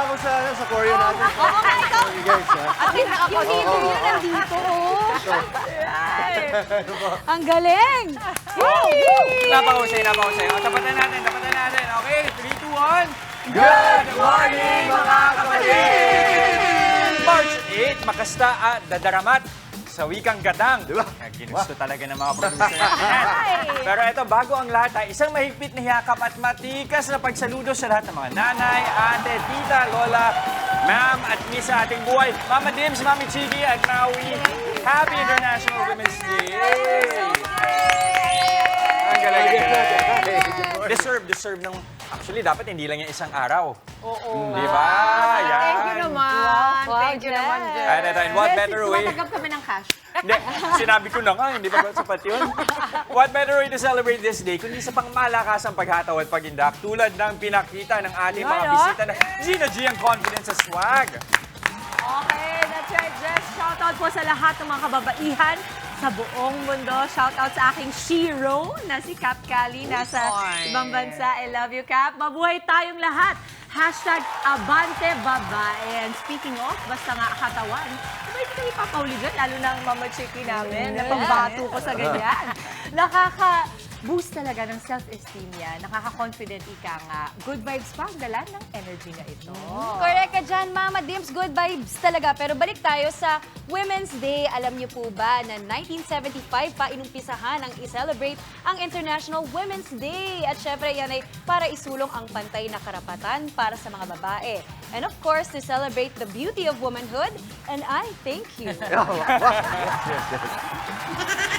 ako sa choreo natin. Oo nga, ikaw. Sorry guys, ha? At yung hito yun nandito, oh. Ang galing! Napakahusay. O, tapatan natin. Okay, 3, 2, 1. Good morning, mga kapatid! March 8, makasta at dadaramat sa wikang gadang. Diba? Ginusto talaga ng mga producer natin yan. Pero ito, bago ang lahat, isang mahigpit na hiyakap at matikas na pagsaludo sa lahat ng mga nanay, ate, tita, lola, ma'am at miss sa ating buhay. Mama Dims, Mami Chigi at Maui. Happy International Women's Day! Ang galing. Deserve ng... Actually, dapat hindi lang yung isang araw. Oo. Di ba? Yan. Thank you naman. Wow, Thank you naman, Jen. Jen. Ito, and what better way? Tumatanggap kami ng cash. Hindi, sinabi ko na nga, hindi ba sapat yun? What better way to celebrate this day kundi sa pangmalakasang paghataw at pagindak tulad ng pinakita ng ating mga bisita na Gina G ang confidence sa swag. Okay, that's right, Jess. Shoutout po sa lahat ng mga kababaihan sa buong mundo. Shoutout sa aking shiro na si Cap Cali. Nasa ibang bansa. I love you, Cap. Mabuhay tayong lahat. Hashtag Abante Babae. And speaking of, basta nga katawan, diba hindi kayo papauli dyan? Lalo na ang mama chiki namin. Napambato ko sa ganyan. Nakaka-boost talaga ng self-esteem yan. Nakaka-confident ika nga. Good vibes pa ang dala ng energy na ito. Correct ka dyan, Mama Dims. Good vibes talaga. Pero balik tayo sa Women's Day. Alam niyo po ba na 1975 pa inumpisahan ang i-celebrate ang International Women's Day. At syempre, yan ay para isulong ang pantay na karapatan para sa mga babae. And of course, to celebrate the beauty of womanhood. And I thank you.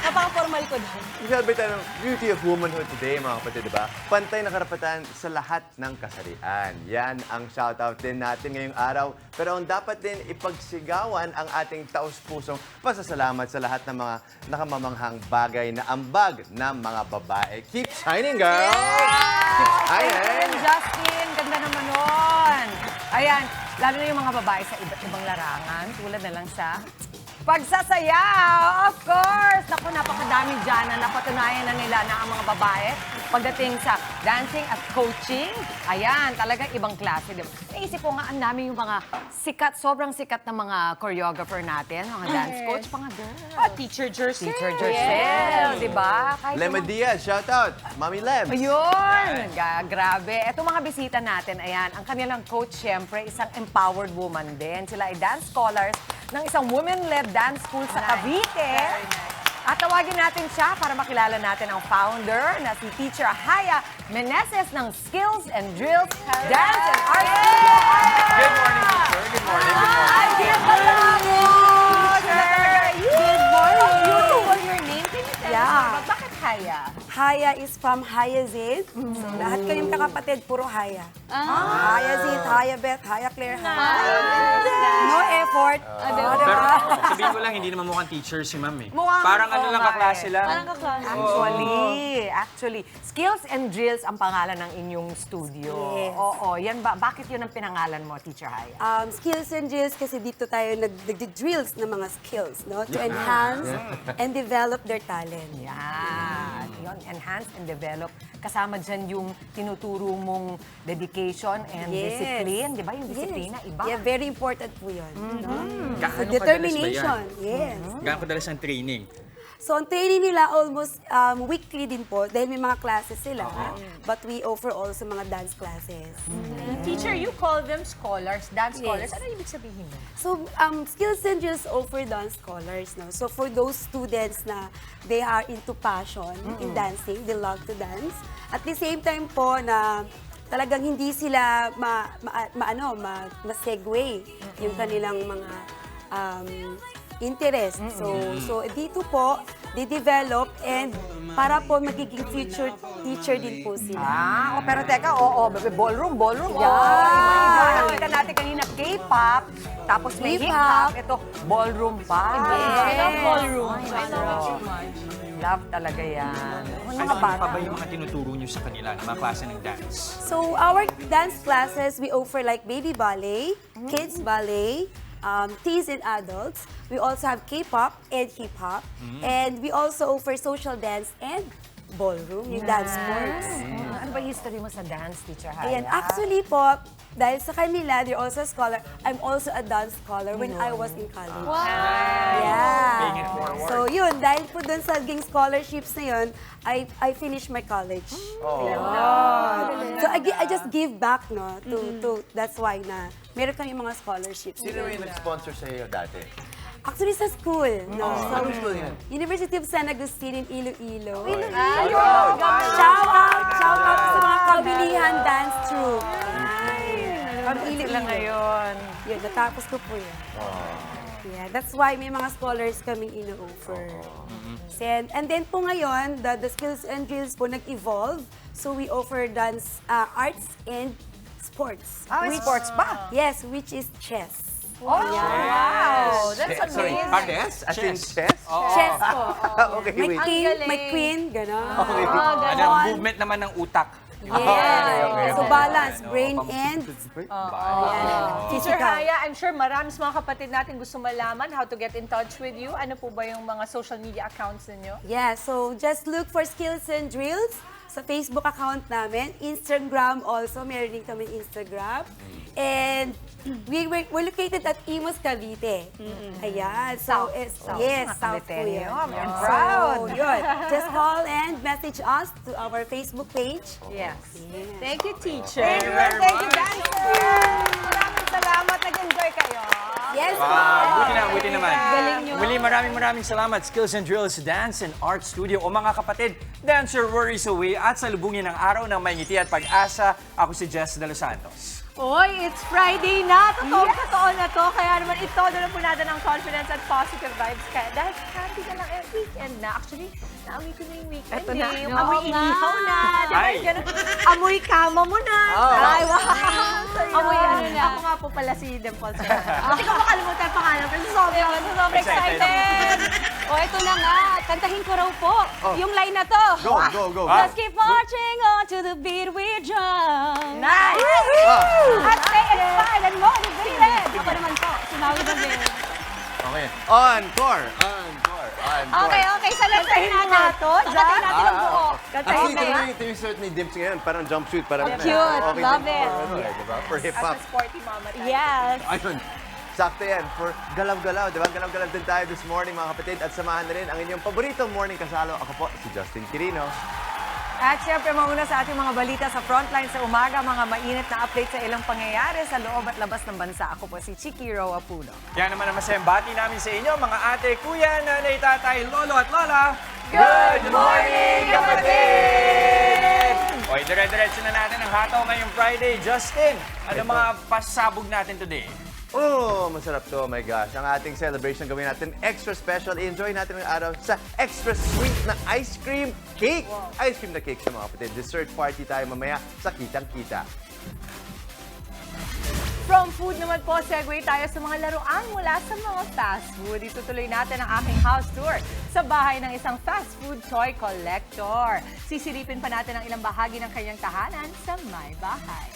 Napaka-formal ko dyan. Celebrate tayo ng beauty of womanhood today, mga kapatid, di ba? Pantay na karapatan sa lahat ng kasarian. Yan ang shoutout din natin ngayong araw. Pero ang dapat din ipagsigawan ang ating taus-pusong pasasalamat sa lahat ng mga nakamamanghang bagay na ambag ng mga babae. Keep shining, girl! Keep shining! Justin, ganda naman nun. Ayan, lalo na yung mga babae sa iba't ibang larangan, tulad na lang sa pagsasayaw, of course! Naku, napakadami dyan na napatunayan na nila na ang mga babae pagdating sa dancing at coaching. Ayan, talagang ibang klase. Diba? Naisip ko nga, ang dami yung mga sikat, sobrang sikat na mga choreographer natin, mga dance coach, mga girls. Teacher Jersey. Teacher Jercel, di ba? Kahit yung Lema Diaz, shoutout! Mami Lems! Ayun! Grabe. Ito mga bisita natin, ayan, ang kanilang coach, syempre, isang empowered woman din. Sila ay dance scholars ng isang women-led dance school sa Cavite. At tawagin natin siya para makilala natin ang founder na si Teacher Haya Meneses ng Skills and Drills Dance and Art Studio. Good morning, teacher. Good morning. Ay, good morning! Good morning. Beautiful your name. Can you tell us Yeah. more about bakit Haya? Haya is from Haya Zid. So, lahat kayong kakapatid, puro Haya. Haya Zid, Haya Beth, Haya Claire, No effort. Pero sabihin ko lang, hindi naman mukhang teacher si ma'am eh. Mukhang- Parang ano oo lang nga kaklase eh. lang. Actually, Skills and Drills ang pangalan ng inyong studio. Yes. Oo, yan ba? Bakit yun ang pinangalan mo, Teacher Haya? Skills and drills kasi dito tayo nag-drills ng mga skills, no? To enhance and develop their talent. Yan. Yun, enhance and develop. Kasama dyan yung tinuturo mong dedication and discipline. Di ba? Yung disiplina, iba. Yeah, very important po yun. No? Gaano So, kadalas ba determination. yan? Yes. Gaano kadalas ang training? So, ang training nila almost weekly din po dahil may mga classes sila. But we offer also mga dance classes. Teacher, you call them scholars, dance scholars. Ano ibig sabihin mo? So, Skills and Drills offer dance scholars, no? So, for those students na they are into passion in dancing, they love to dance. At the same time po na talagang hindi sila ma-segue yung kanilang mga interest. So dito po, they-develop and para po magiging future teacher din po sila. Pero teka, ballroom. Yeah. Iba. Nakita natin kanina K-pop, tapos may hip-hop. Ito, ballroom pa. Ballroom. I love it so much. Love talaga yan. Ano pa ba yung mga tinuturo nyo sa kanila ng mga klase ng dance? So our dance classes, we offer like baby ballet, kids ballet, teens and adults. We also have K-pop and hip-hop. And we also offer social dance and ballroom, yung dance sports. Ano ba history mo sa dance, Teacher Haya? Ayan, actually po, dahil sa kanila, they're also a scholar. I'm also a dance scholar when I was in college. Wow! Paying it Yeah. forward. So yun, dahil po dun sa naging scholarships na yun, I finished my college. So I just give back, no, to that's why na meron kami mga scholarships. Sino yung nag-sponsor sa iyo dati? Actually sa school, no. So, Anong school yan? University of San Agustin in Iloilo. Shout out! Shout out sa mga kabilihan dance troupe. From Sila Iloilo. ngayon. Yun, natapos ko po yun. Yeah, that's why may mga scholars kaming ino-offer. And then po ngayon, the skills and drills po nag-evolve. So we offer dance, arts and sports. May sports pa. Yes, which is chess. Wow! That's Sorry, amazing. chess? As in chess? Chess po. Okay, May wait. king, galing. may queen, gano'n. Ano ang movement naman ng utak? Yes. So balance, brain and Teacher physical. Haya, I'm sure marami sa mga kapatid natin gusto malaman how to get in touch with you. Ano po ba yung mga social media accounts ninyo? Yeah, so just look for Skills and Drills sa Facebook account namin. Instagram also, meron din kami Instagram. And we're located at Imus, Cavite. Ayan. So, yes, South po Cavite. yun. I'm proud. So, yun. Just call and message us to our Facebook page. Yes. Thank you, teacher. Thank you, dancers! Maraming salamat. Nag-enjoy kayo. Yes, Buti naman. Galing nyo. Muli, maraming salamat. Skills and Drills Dance and Art Studio. O mga kapatid, dancer worries away at salubungin ang araw ng may ngiti at pag-asa. Ako si Jess De Los Santos. Oy, it's Friday na! Totoo na to. Kaya naman ito, doon na po natin ang confidence at positive vibes. Kaya dahil happy na lang weekend na. Actually, naamoy ko na yung weekend. Eto na. Yung Oo amoy nga. inihaw na. Di ba? Ay. Ganun. Amoy kama mo na. Ay, wow. Amoy ano na. Ako nga po pala si Dimple. Hindi ko makalimutan ang pangalan. Kasi sobrang excited. O, ito na nga. Kantahin ko raw po. Yung line na to. Go. Just keep marching on to the beat we drum. Nice! At stay inspired and motivated. Ako naman po, si Maui Babel. Okay. Encore! Okay. Sa next line natin. Kantahin natin ang buo. Actually, ito yung suit ni Dims ngayon. Parang jumpsuit. Parang Cute. Love it. For hip-hop. As a sporty mama tayo. Yes. Ayun. Sakto yan. For galaw-galaw, di ba? Galaw-galaw din tayo this morning, mga kapatid. At samahan na rin ang inyong paboritong morning kasalo. Ako po, si Justin Quirino. At syempre, mauna sa ating mga balita sa frontline sa umaga, mga mainit na update sa ilang pangyayari sa loob at labas ng bansa. Ako po si Chiki Ro Apuno. Yan naman ang masayang bati namin sa inyo, mga ate, kuya, nanay, tatay, lolo at lola. Good morning, kapatid! Oy, dire-diretso na natin ang hataw ngayong Friday. Justin, ano mga pasabog natin today? Oh, masarap to. Oh my gosh. Ang ating celebration gawin natin extra special. I-enjoy natin ang araw sa extra sweet na ice cream cake. Ice cream na cake sa mga kapatid. Dessert party tayo mamaya sa Kitang-Kita. From food naman po, segue tayo sa mga laruan mula sa mga fast food. Itutuloy natin ang aking house tour sa bahay ng isang fast food toy collector. Sisilipin pa natin ang ilang bahagi ng kanyang tahanan sa may bahay.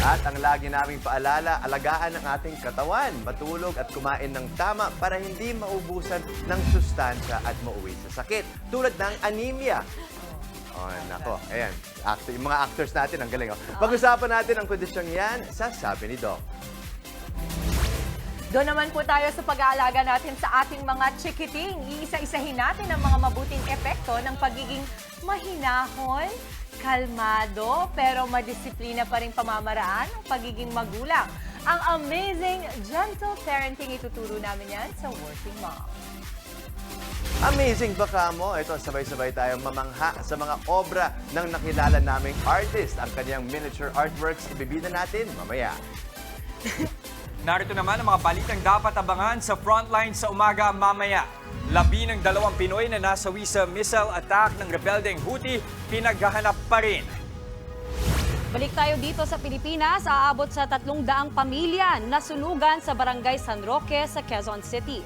At ang lagi naming paalala, alagaan ang ating katawan, matulog at kumain ng tama para hindi maubusan ng sustansya at mauwi sa sakit. Tulad ng anemia. Oh, nako. Ayan. Yung mga actors natin, ang galing. Oh. Pag-usapan natin ang kondisyong yan sa Sabi ni Doc. Doon naman po tayo sa pag-aalaga natin sa ating mga chikiting. Iisa-isahin natin ang mga mabuting epekto ng pagiging mahinahon, kalmado, pero madisiplina pa rin pamamaraan ng pagiging magulang. Ang amazing gentle parenting ituturo namin yan sa Working Mom. Amazing baka mo. Ito, sabay-sabay tayo mamangha sa mga obra ng nakilala naming artist. Ang kanyang miniature artworks, ibibida natin mamaya. Narito naman ang mga balitang dapat abangan sa frontline sa umaga mamaya. 12 Pinoy na nasawi sa missile attack ng rebeldeng Houthi, pinaghahanap pa rin. Balik tayo dito sa Pilipinas, aabot sa 300 pamilya na sulugan sa Barangay San Roque sa Quezon City.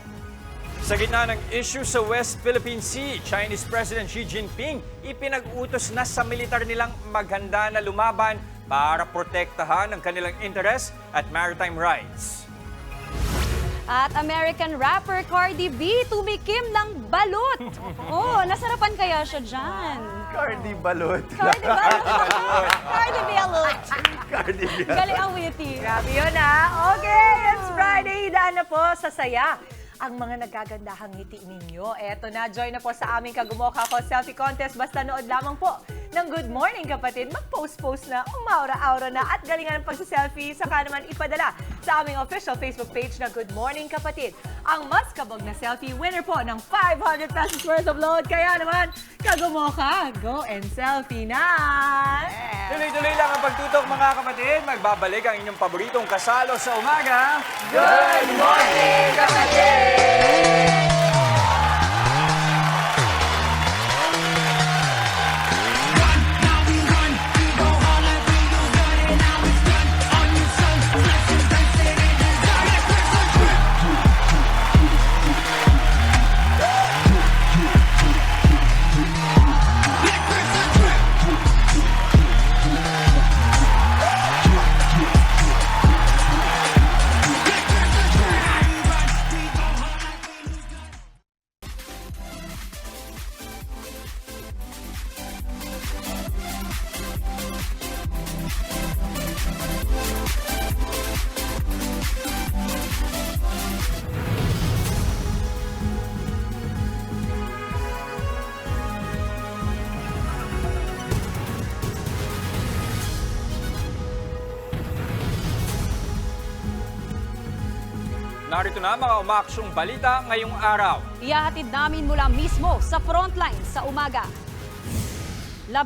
Sa gitna ng issue sa West Philippine Sea, Chinese President Xi Jinping ipinag-utos na sa militar nilang maghanda na lumaban para protektahan ang kanilang interes at maritime rights. At American rapper Cardi B tumikim ng balut. Oh, nasarapan kaya siya dyan? Cardi Balot. Cardi balut. Cardi balut. Cardi B. Galing ang witty. Grabe yun ha. Okay, it's Friday. Daan na po sa saya ang mga nagagandahang ngiti ninyo. Eto na, join na po sa aming Kagumokha Ko Selfie Contest. Basta nood lamang po ng Good Morning Kapatid. Mag-post-post na, umaura-aura na at galingan ng pagsaselfie. Saka naman ipadala sa aming official Facebook page na Good Morning Kapatid. Ang mas kabog na selfie winner po ng 500 pesos worth of load. Kaya naman, Kagumokha, go and selfie na! Tuloy-tuloy lang ang pagtutok mga kapatid. Magbabalik ang inyong paboritong kasalo sa umaga. Good morning, kapatid! Narito na mga umaksyong balita ngayong araw. Ihahatid namin mula mismo sa frontline sa umaga. 12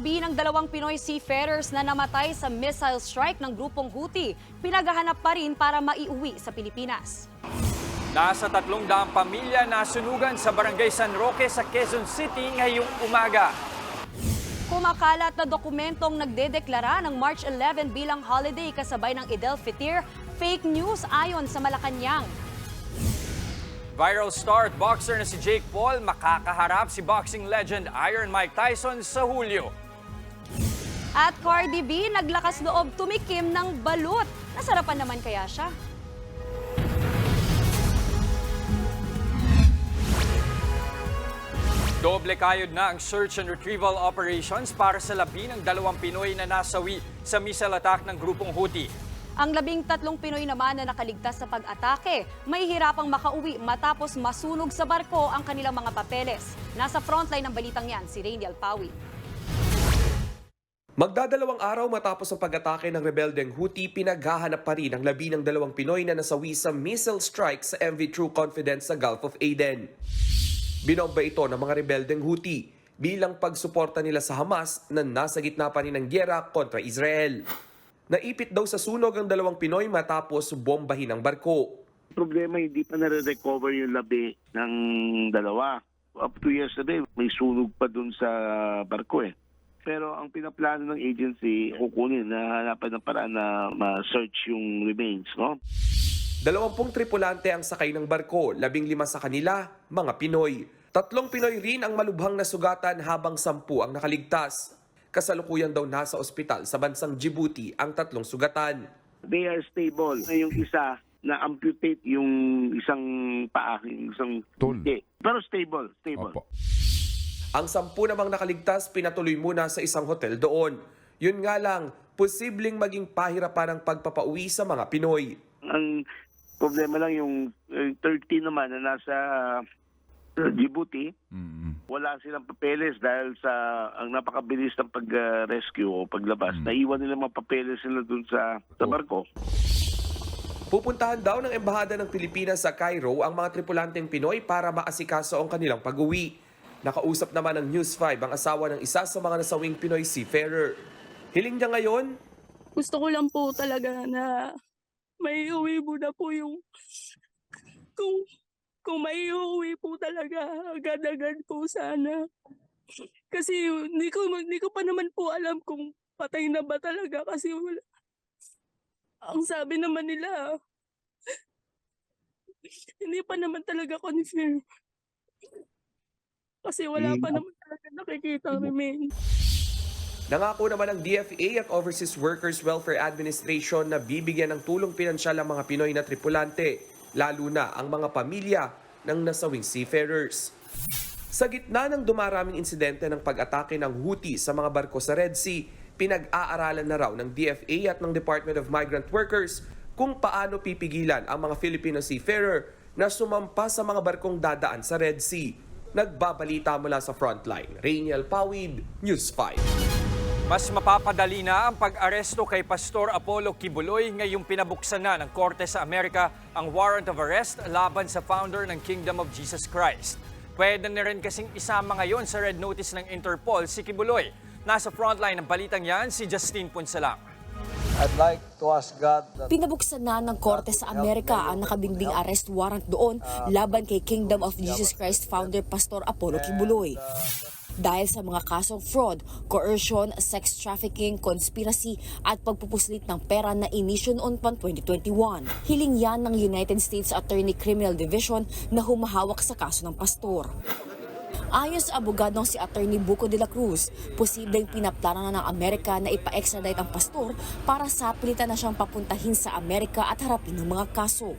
Pinoy seafarers na namatay sa missile strike ng grupong Houthi, pinaghahanap pa rin para maiuwi sa Pilipinas. Nasa 300 pamilya na sunugan sa Barangay San Roque sa Quezon City ngayong umaga. Kumakalat na dokumentong nagdedeklara ng March 11 bilang holiday kasabay ng Eid al-Fitr, fake news ayon sa Malacanang. Viral star at boxer na si Jake Paul makakaharap si boxing legend Iron Mike Tyson sa Hulyo. At Cardi B naglakas loob tumikim ng balut. Nasarapan naman kaya siya? Doble kayod na ang search and retrieval operations para sa 12 Pinoy na nasawi sa missile attack ng grupong Houthi. Ang 13 Pinoy naman na nakaligtas sa pag-atake, may hirapang makauwi matapos masunog sa barko ang kanilang mga papeles. Nasa frontline ng balitang yan, si Rainiel Pawi. Magdadalawang araw matapos ang pag-atake ng rebeldeng Houthi, pinaghahanap pa rin ang 12 Pinoy na nasawi sa missile strike sa MV True Confidence sa Gulf of Aden. Binomba ito ng mga rebeldeng Houthi bilang pagsuporta nila sa Hamas na nasa gitna pa rin ng gyera kontra Israel. Naipit daw sa sunog ang 2 Pinoy matapos bombahin ang barko. Problema, hindi pa nare-recover yung labi ng dalawa. Up to yesterday, may sunog pa dun sa barko eh. Pero ang pinaplano ng agency, kukunin na hanapan ng paraan na ma-search yung remains, no? 20 tripulante ang sakay ng barko, 15 sa kanila, mga Pinoy. 3 Pinoy rin ang malubhang nasugatan habang 10 ang nakaligtas. Kasalukuyan daw nasa ospital sa bansang Djibouti ang 3 sugatan. They are stable. Yung isa, na-amputate yung isang paa, yung isang hindi. Pero stable. Opo. Ang 10 namang nakaligtas pinatuloy muna sa isang hotel doon. Yun nga lang, posibleng maging pahirapan ang pagpapauwi sa mga Pinoy. Ang problema lang yung 13 naman na nasa Djibouti, wala silang papeles dahil sa ang napakabilis ng pag-rescue o paglabas. Naiwan nila mga papeles nila dun sa barko. Pupuntahan daw ng Embahada ng Pilipinas sa Cairo ang mga tripulanteng Pinoy para maasikaso ang kanilang pag-uwi. Nakausap naman ng News 5 ang asawa ng isa sa mga nasawing Pinoy seafarer. Hiling niya ngayon, gusto ko lang po talaga na may uwi mo na po yung kung may uwi po talaga agad-agad po sana. Kasi hindi ko pa naman po alam kung patay na ba talaga kasi wala. Ang sabi naman nila, hindi pa naman talaga confirm. Kasi wala pa naman talaga nakikita remain. nangako naman ang DFA at Overseas Workers Welfare Administration na bibigyan ng tulong pinansyal ang mga Pinoy na tripulante. lalo na ang mga pamilya ng nasawing seafarers. Sa gitna ng dumaraming insidente ng pag-atake ng Houthi sa mga barko sa Red Sea, pinag-aaralan na raw ng DFA at ng Department of Migrant Workers kung paano pipigilan ang mga Filipino seafarer na sumampa sa mga barkong dadaan sa Red Sea. Nagbabalita mula sa Frontline, Rainiel Pawid, News 5. Mas mapapadali na ang pag-aresto kay Pastor Apollo Kibuloy ngayong pinabuksan na ng Korte sa Amerika ang warrant of arrest laban sa founder ng Kingdom of Jesus Christ. Pwede na rin kasing isama ngayon sa red notice ng Interpol si Kibuloy. Nasa frontline ng balitang yan si Justine Punsalang. I'd like to ask God that Pinabuksan na ng Korte sa Amerika ang nakabinding arrest warrant doon laban kay Kingdom of Jesus Christ founder Pastor Apollo Kibuloy. Dahil sa mga kasong fraud, coercion, sex trafficking, conspiracy at pagpupuslit ng pera na inisyo noon pang 2021. Hiling yan ng United States Attorney Criminal Division na humahawak sa kaso ng pastor. Ayon sa abogadong si Attorney Buco de la Cruz, posibleng pinaplano na ng Amerika na ipa-extradite ang pastor para sapilitan na siyang papuntahin sa Amerika at harapin ng mga kaso.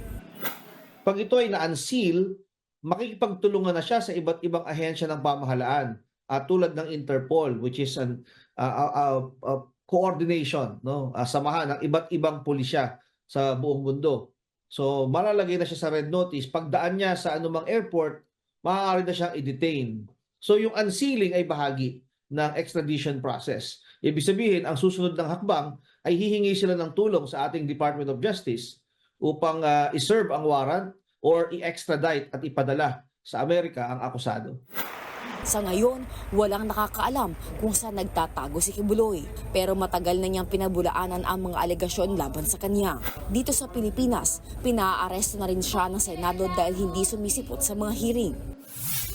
Pag ito ay na-unseal, makikipagtulungan na siya sa iba't ibang ahensya ng pamahalaan. Tulad ng Interpol, which is an coordination, no? Samahan ng iba't ibang pulisya sa buong mundo. So malalagay na siya sa red notice. Pagdaan niya sa anumang airport, maaari na siyang i-detain. So yung unsealing ay bahagi ng extradition process. Ibig sabihin, ang susunod ng hakbang ay hihingi sila ng tulong sa ating Department of Justice upang i-serve ang warrant or i-extradite at ipadala sa Amerika ang akusado. Sa ngayon, walang nakakaalam kung saan nagtatago si Kibuloy. Pero matagal na niyang pinabulaanan ang mga alegasyon laban sa kanya. Dito sa Pilipinas, pinaaresto na rin siya ng Senado dahil hindi sumisipot sa mga hearing.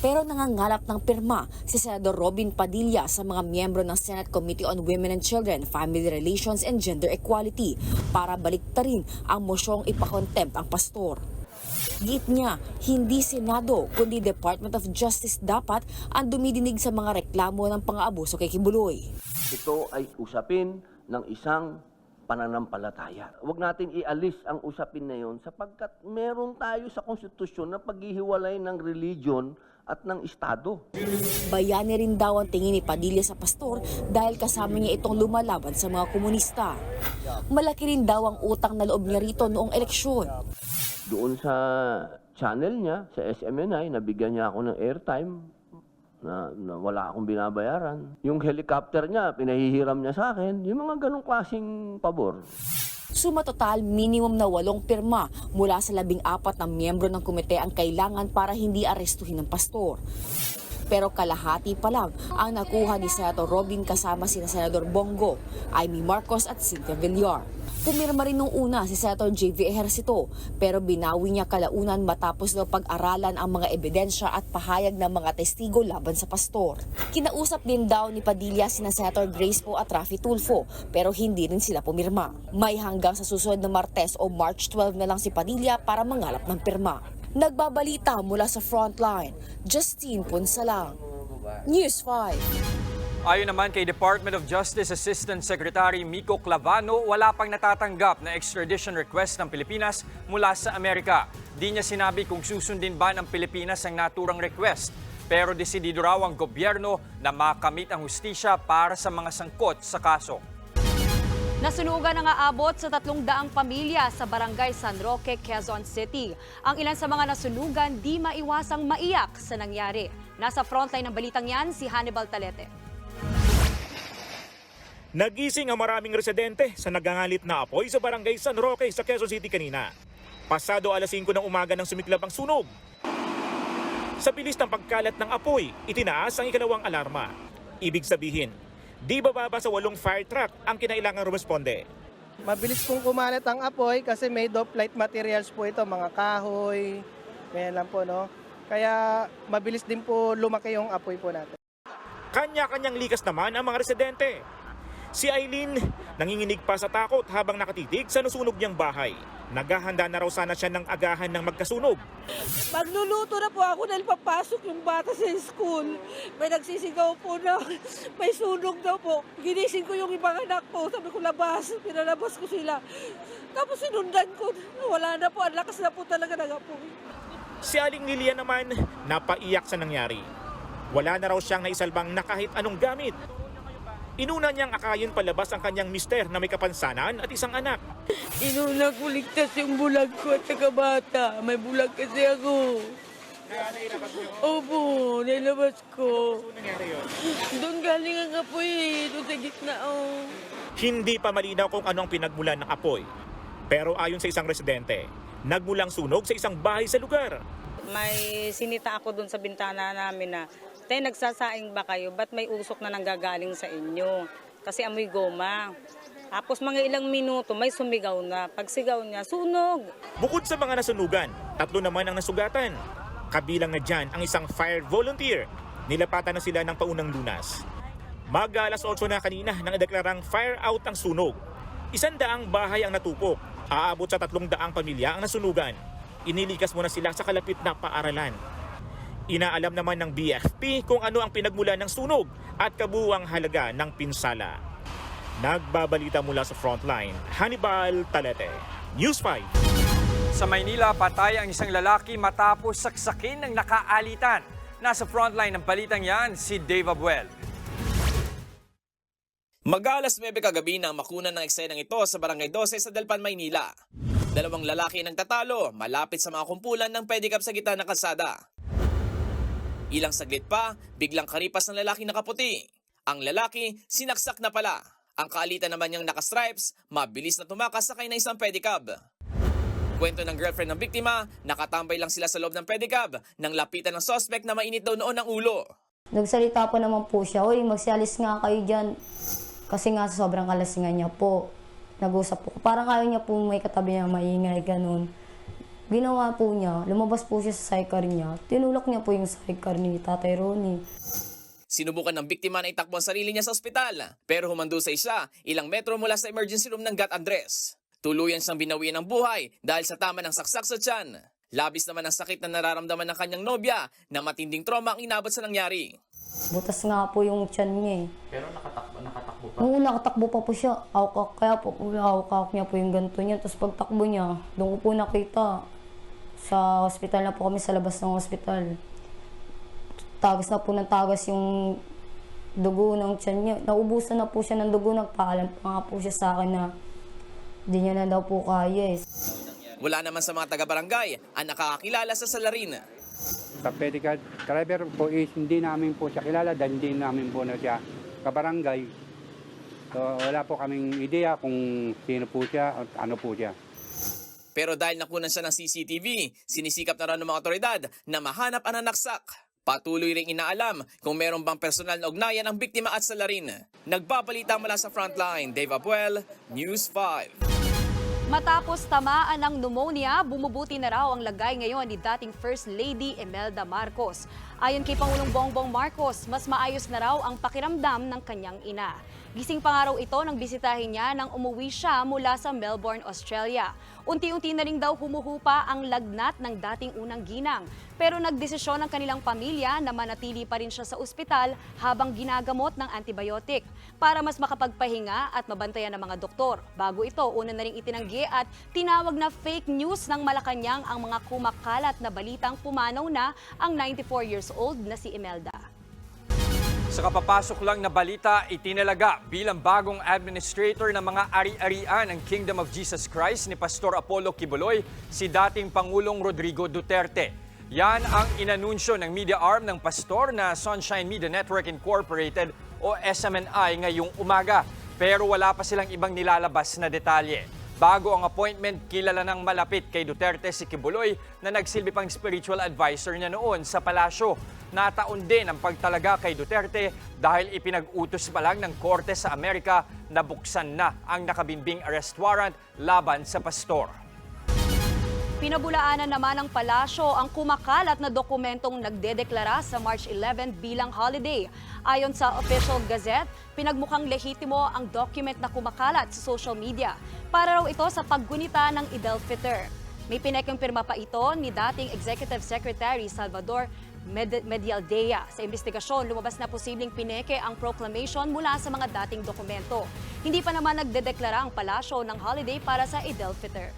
Pero nangangalap ng pirma si Senador Robin Padilla sa mga miyembro ng Senate Committee on Women and Children, Family Relations and Gender Equality para baliktarin ang mosyong ipakontempt ang pastor. Giit niya, hindi Senado kundi Department of Justice dapat ang dumidinig sa mga reklamo ng pang-aabuso kay Kibuloy. Ito ay usapin ng isang pananampalataya. Huwag natin ialis ang usapin na yon sapagkat meron tayo sa konstitusyon na paghihiwalay ng religion at ng Estado. Bayani rin daw ang tingin ni Padilla sa pastor dahil kasama niya itong lumalaban sa mga komunista. Malaki rin daw ang utang na loob niya rito noong eleksyon. Doon sa channel niya, sa SMNI, nabigyan niya ako ng airtime na wala akong binabayaran. Yung helicopter niya, pinahihiram niya sa akin. Yung mga ganong klaseng pabor. Suma total, minimum na 8 pirma mula sa 14 na miyembro ng komite ang kailangan para hindi arestuhin ng pastor. Pero kalahati pa lang ang nakuha ni Senator Robin kasama sina Senador Bongo, Amy Marcos at Cynthia Villar. Pumirma rin nung una si Senator J.V. Ejercito pero binawi niya kalaunan matapos daw pag-aralan ang mga ebidensya at pahayag ng mga testigo laban sa pastor. Kinausap din daw ni Padilla sina Senator Grace Poe at Raffy Tulfo pero hindi rin sila pumirma. May hanggang sa susunod na Martes o March 12 na lang si Padilla para mangalap ng pirma. Nagbabalita mula sa Frontline, Justine Punsalang, News 5. Ayon naman kay Department of Justice Assistant Secretary Miko Clavano, wala pang natatanggap na extradition request ng Pilipinas mula sa Amerika. Di niya sinabi kung susundin ba ng Pilipinas ang naturang request. Pero desidido raw ang gobyerno na makamit ang hustisya para sa mga sangkot sa kaso. Nasunugan ang aabot sa 300 pamilya sa Barangay San Roque, Quezon City. Ang ilan sa mga nasunugan di maiwasang maiyak sa nangyari. Nasa frontline ng balitang yan si Hannibal Talete. Nagising ang maraming residente sa nagangalit na apoy sa Barangay San Roque sa Quezon City kanina. Pasado alas 5 ng umaga nang sumiklab ang sunog. Sa bilis ng pagkalat ng apoy, itinaas ang ikalawang alarma. Ibig sabihin, di bababa sa 8 fire truck ang kinailangang rumisponde. Mabilis pong kumalat ang apoy kasi made of light materials po ito, mga kahoy, ganyan lang po, no? Kaya mabilis din po lumaki yung apoy po natin. Kanya-kanyang likas naman ang mga residente. Si Aileen, nanginginig pa sa takot habang nakatitig sa nasunog niyang bahay. Naghahanda na raw sana siya ng agahan ng magkasunog. Magluluto na po ako dahil papasok yung bata sa school. May nagsisigaw po na may sunog daw po. Ginising ko yung ibang anak ko. Sabi ko labas, pinalabas ko sila. Tapos sinundan ko. Wala na po. Ang lakas na po talaga ng apoy. Si Aling Lilia naman, napaiyak sa nangyari. Wala na raw siyang naisalbang na kahit anong gamit. Inuna niyang akayin palabas ang kanyang mister na may kapansanan at isang anak. Inuna ko ligtas yung bulag ko at saka bata. May bulag kasi ako. Opo, nilabas ko. Doon galing ang apoy, doon sa gitna. Hindi pa malinaw kung ano ang pinagmulan ng apoy. Pero ayon sa isang residente, nagmulang sunog sa isang bahay sa lugar. May sinita ako doon sa bintana namin na, "Tay, nagsasaing ba kayo? Ba't may usok na nanggagaling sa inyo? Kasi amoy goma." Tapos mga ilang minuto, may sumigaw na. Pagsigaw niya, sunog. Bukod sa mga nasunugan, 3 naman ang nasugatan. Kabilang na dyan ang isang fire volunteer. Nilapatan na sila ng paunang lunas. Mag-alas 8 na kanina nang ideklarang fire out ang sunog. 100 bahay ang natupok. Aabot sa 300 pamilya ang nasunugan. Inilikas muna sila sa kalapit na paaralan. Inaalam naman ng BFP kung ano ang pinagmulan ng sunog at kabuuang halaga ng pinsala. Nagbabalita mula sa frontline, Hannibal Talete, News 5. Sa Maynila, patay ang isang lalaki matapos saksakin ng nakaalitan. Nasa frontline ng balitang yan, si Dave Abuel. Mag-alas 9 kagabi nang makunan ng eksenang ito sa Barangay 12 sa Dalpan, Maynila. 2 lalaki ang nagtatalo malapit sa mga kumpulan ng pedicab sa gitna ng kalsada. Ilang saglit pa, biglang karipas ng lalaki nakaputi. Ang lalaki, sinaksak na pala. Ang kaalitan naman niyang nakastripes, mabilis na tumakas sakay ng isang pedicab. Kwento ng girlfriend ng biktima, nakatambay lang sila sa loob ng pedicab nang lapitan ng suspect na mainit daw noon ang ulo. Nagsalita po naman po siya, "Uy, magsialis nga kayo dyan." Kasi nga sa sobrang kalasingan niya po, nag-usap po. Parang ayaw niya po may katabi niya maingay, ganun. Ginawa po niya, lumabas po siya sa sidecar niya. Tinulak niya po yung sidecar ni Tatay Ronnie. Sinubukan ng biktima na itakbo ang sarili niya sa ospital. Pero humandusay siya ilang metro mula sa emergency room ng Gat Andres. Tuluyan siyang binawian ng buhay dahil sa tama ng saksak sa tiyan. Labis naman ang sakit na nararamdaman ng kanyang nobya na matinding trauma ang inabot sa nangyari. Butas nga po yung tiyan niya eh. Pero nakatakbo pa? Oo, nakatakbo pa po siya. Kaya po, hawak niya po yung ganito niya. Tapos pagtakbo niya, doon ko po nakita. Sa hospital na po kami, sa labas ng hospital. Tagas na po ng tagas yung dugo ng tiyan niya. Naubusan na po siya ng dugo. Nagpaalam pa nga po siya sa akin na di niya na daw po kaya eh. Wala naman sa mga taga-barangay ang nakakakilala sa salarin. Sa pedicab driver po is hindi namin po siya kilala dahil hindi namin po na siya kabarangay. So wala po kaming ideya kung sino po siya at ano po siya. Pero dahil nakunan siya ng CCTV, sinisikap na rin ng mga otoridad na mahanap ang nanaksak. Patuloy ring inaalam kung meron bang personal na ugnayan ang biktima at salarin. Nagbabalita mula sa frontline, Dave Abuel, News 5. Matapos tamaan ng pneumonia, bumubuti na raw ang lagay ngayon ni dating First Lady Imelda Marcos. Ayon kay Pangulong Bongbong Marcos, mas maayos na raw ang pakiramdam ng kanyang ina. Gising pa nga raw ito nang bisitahin niya nang umuwi siya mula sa Melbourne, Australia. Unti-unti na rin daw humuhupa ang lagnat ng dating unang ginang. Pero nagdesisyon ng kanilang pamilya na manatili pa rin siya sa ospital habang ginagamot ng antibiotic para mas makapagpahinga at mabantayan ng mga doktor. Bago ito, una na rin itinanggi at tinawag na fake news ng Malacanang ang mga kumakalat na balitang pumanaw na ang 94 years old na si Imelda. Sa kapapasok lang na balita, itinalaga bilang bagong administrator ng mga ari-arian ng Kingdom of Jesus Christ ni Pastor Apollo Kibuloy si dating Pangulong Rodrigo Duterte. Yan ang inanunsyo ng media arm ng pastor na Sunshine Media Network Incorporated o SMNI ngayong umaga. Pero wala pa silang ibang nilalabas na detalye. Bago ang appointment, kilala ng malapit kay Duterte si Kibuloy na nagsilbi pang spiritual advisor niya noon sa palasyo. Nataon din ang pagtalaga kay Duterte dahil ipinag-utos pa lang ng Korte sa Amerika na buksan na ang nakabinbing arrest warrant laban sa pastor. Pinabulaanan naman ng palasyo ang kumakalat na dokumentong nagdedeklara sa March 11 bilang holiday. Ayon sa Official Gazette, pinagmukhang lehitimo ang document na kumakalat sa social media para raw ito sa paggunita ng Eid al-Fitr. May pinakang pirma pa ito ni dating Executive Secretary Salvador Medialdea. Sa investigasyon, lumabas na posibleng pineke ang proclamation mula sa mga dating dokumento. Hindi pa naman nagdedeklara ang palasyo ng holiday para sa Eid al-Fitr.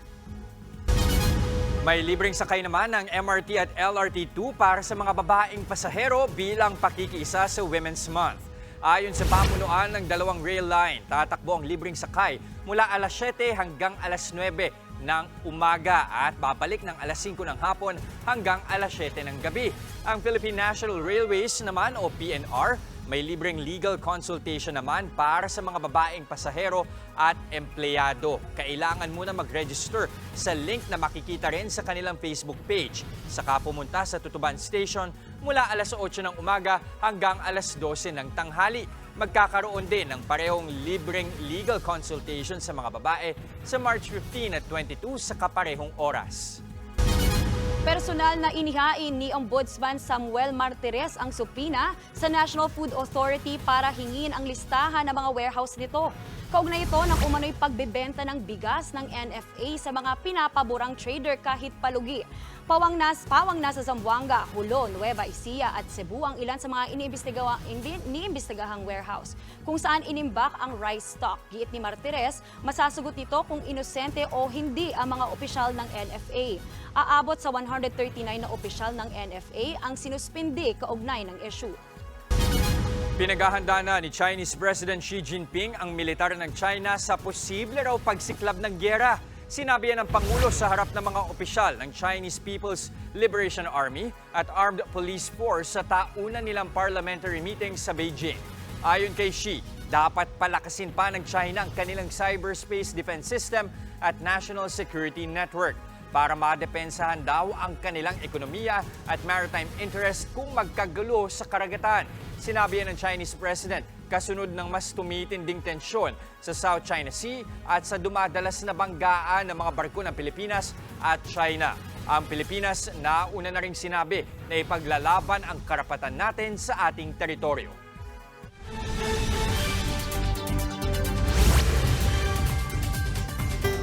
May libreng sakay naman ng MRT at LRT2 para sa mga babaeng pasahero bilang pakikiisa sa Women's Month. Ayon sa pamunuan ng dalawang rail line, tatakbo ang libreng sakay mula alas 7 hanggang alas 9 ng umaga at babalik ng alas 5 ng hapon hanggang alas 7 ng gabi. Ang Philippine National Railways naman o PNR, may libreng legal consultation naman para sa mga babaeng pasahero at empleyado. Kailangan muna mag-register sa link na makikita rin sa kanilang Facebook page. Saka pumunta sa Tutuban Station mula alas 8 ng umaga hanggang alas 12 ng tanghali. Magkakaroon din ng parehong libreng legal consultation sa mga babae sa March 15 at 22 sa kaparehong oras. Personal na inihain ni Ombudsman Samuel Martires ang supina sa National Food Authority para hingin ang listahan ng mga warehouse nito. Kaugnay ito ng umano'y pagbebenta ng bigas ng NFA sa mga pinapaborang trader kahit palugi. Pawang na sa Zamboanga, Hulo, Nueva Ecija at Cebu ang ilan sa mga iniimbestigahang warehouse kung saan inimbak ang rice stock. Giit ni Martires, masasagot ito kung inosente o hindi ang mga opisyal ng NFA. Aabot sa 139 na opisyal ng NFA ang sinuspindi kaugnay ng issue. Pinaghahanda na ni Chinese President Xi Jinping ang militar ng China sa posible raw pagsiklab ng gyera. Sinabi yan ng Pangulo sa harap ng mga opisyal ng Chinese People's Liberation Army at Armed Police Force sa tauna nilang parliamentary meeting sa Beijing. Ayon kay Xi, dapat palakasin pa ng China ang kanilang cyberspace defense system at national security network para madepensahan daw ang kanilang ekonomiya at maritime interest kung magkagulo sa karagatan. Sinabi yan ng Chinese President kasunod ng mas tumitinding tensyon sa South China Sea at sa dumadalas na banggaan ng mga barko ng Pilipinas at China. Ang Pilipinas nauna na ring sinabi na ipaglalaban ang karapatan natin sa ating teritoryo.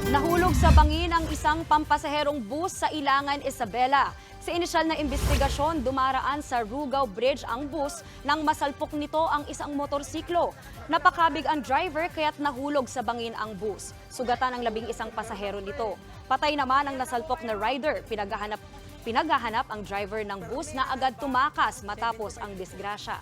Nahulog sa bangin ang isang pampasaherong bus sa Ilangan, Isabela. Sa inisyal na investigasyon, dumaraan sa Rugao Bridge ang bus nang masalpok nito ang isang motorsiklo. Napakabig ang driver kaya't nahulog sa bangin ang bus. Sugatan ang 11 pasahero nito. Patay naman ang nasalpok na rider. Pinaghahanap ang driver ng bus na agad tumakas matapos ang disgrasya.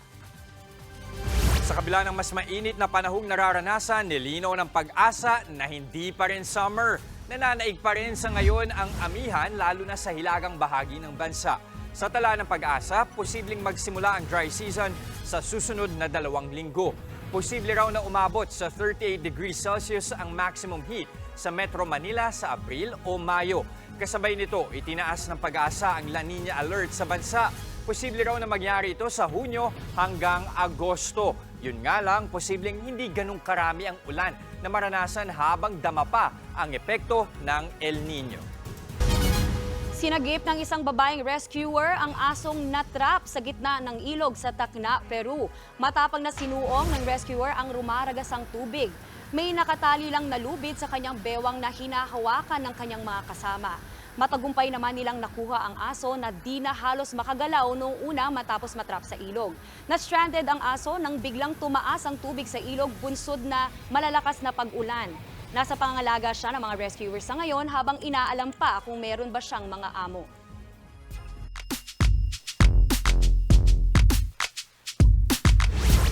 Sa kabila ng mas mainit na panahong nararanasan, nilinaw ng Pag-asa na hindi pa rin summer. Nananaig pa rin sa ngayon ang amihan lalo na sa hilagang bahagi ng bansa. Sa tala ng Pag-asa, posibleng magsimula ang dry season sa susunod na 2 linggo. Posible raw na umabot sa 38 degrees Celsius ang maximum heat sa Metro Manila sa Abril o Mayo. Kasabay nito, itinaas ng Pag-asa ang La Nina alert sa bansa. Posible raw na mangyari ito sa Hunyo hanggang Agosto. Yun nga lang, posibleng hindi ganong karami ang ulan na maranasan habang dama pa ang epekto ng El Nino. Sinagip ng isang babaeng rescuer ang asong natrap sa gitna ng ilog sa Tacna, Peru. Matapang na sinuong ng rescuer ang rumaragasang tubig. May nakatali lang nalubid sa kanyang bewang na hinahawakan ng kanyang mga kasama. Matagumpay naman nilang nakuha ang aso na di na halos makagalaw noong una matapos matrap sa ilog. Na-stranded ang aso nang biglang tumaas ang tubig sa ilog bunsod na malalakas na pag-ulan. Nasa pangangalaga siya ng mga rescuers sa ngayon habang inaalam pa kung meron ba siyang mga amo.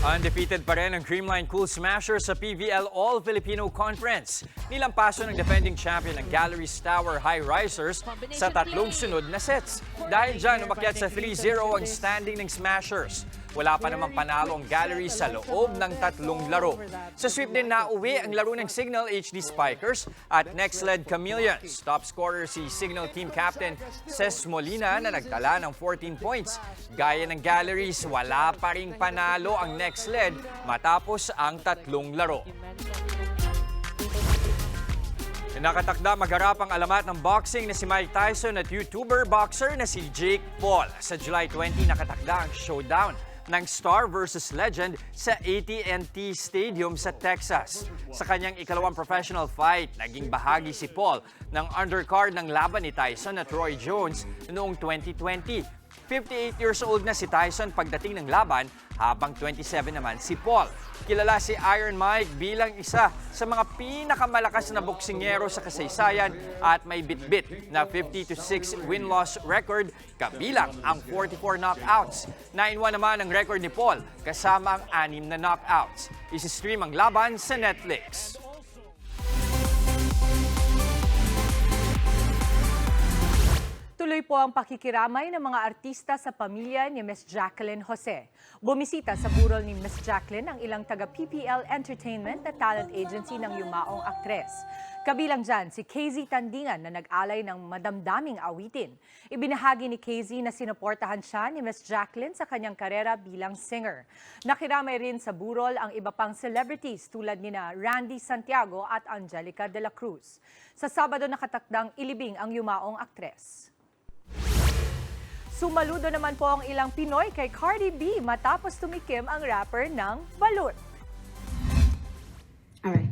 Undefeated pa rin ang Creamline Cool Smasher sa PVL All-Filipino Conference. Nilampaso ng defending champion ng Galleries Tower High Risers sa 3 sunod na sets. Dahil dyan, umakyat sa 3-0 ang standing ng Smashers. Wala pa namang panalo ang Galleries sa loob ng 3 laro. Sa sweep din nauwi ang laro ng Signal HD Spikers at Next-led Chameleons. Top scorer si Signal Team Captain Ces Molina na nagtala ng 14 points. Gaya ng Galleries, wala pa ring panalo ang Next-led matapos ang 3 laro. Nakatakda magharap ang alamat ng boxing na si Mike Tyson at YouTuber boxer na si Jake Paul. Sa July 20, nakatakda ang showdown ng Star vs. Legend sa AT&T Stadium sa Texas. Sa kanyang ikalawang professional fight, naging bahagi si Paul ng undercard ng laban ni Tyson at Roy Jones noong 2020. 58 years old na si Tyson pagdating ng laban, habang 27 naman si Paul. Kilala si Iron Mike bilang isa sa mga pinakamalakas na boksingero sa kasaysayan at may bitbit na 50-6 win-loss record kabilang ang 44 knockouts. 9-1 naman ang record ni Paul kasama ang 6 na knockouts. Isi-stream ang laban sa Netflix. Tuloy po ang pakikiramay ng mga artista sa pamilya ni Miss Jacqueline Jose. Bumisita sa burol ni Miss Jacqueline ang ilang taga-PPL Entertainment na talent agency ng yumaong aktres. Kabilang dyan si KZ Tandingan na nag-alay ng madamdaming awitin. Ibinahagi ni KZ na sinuportahan siya ni Miss Jacqueline sa kanyang karera bilang singer. Nakiramay rin sa burol ang iba pang celebrities tulad nina Randy Santiago at Angelica de la Cruz. Sa Sabado nakatakdang ilibing ang yumaong aktres. Sumaludo naman po ang ilang Pinoy kay Cardi B matapos tumikim ang rapper ng balut. Alright.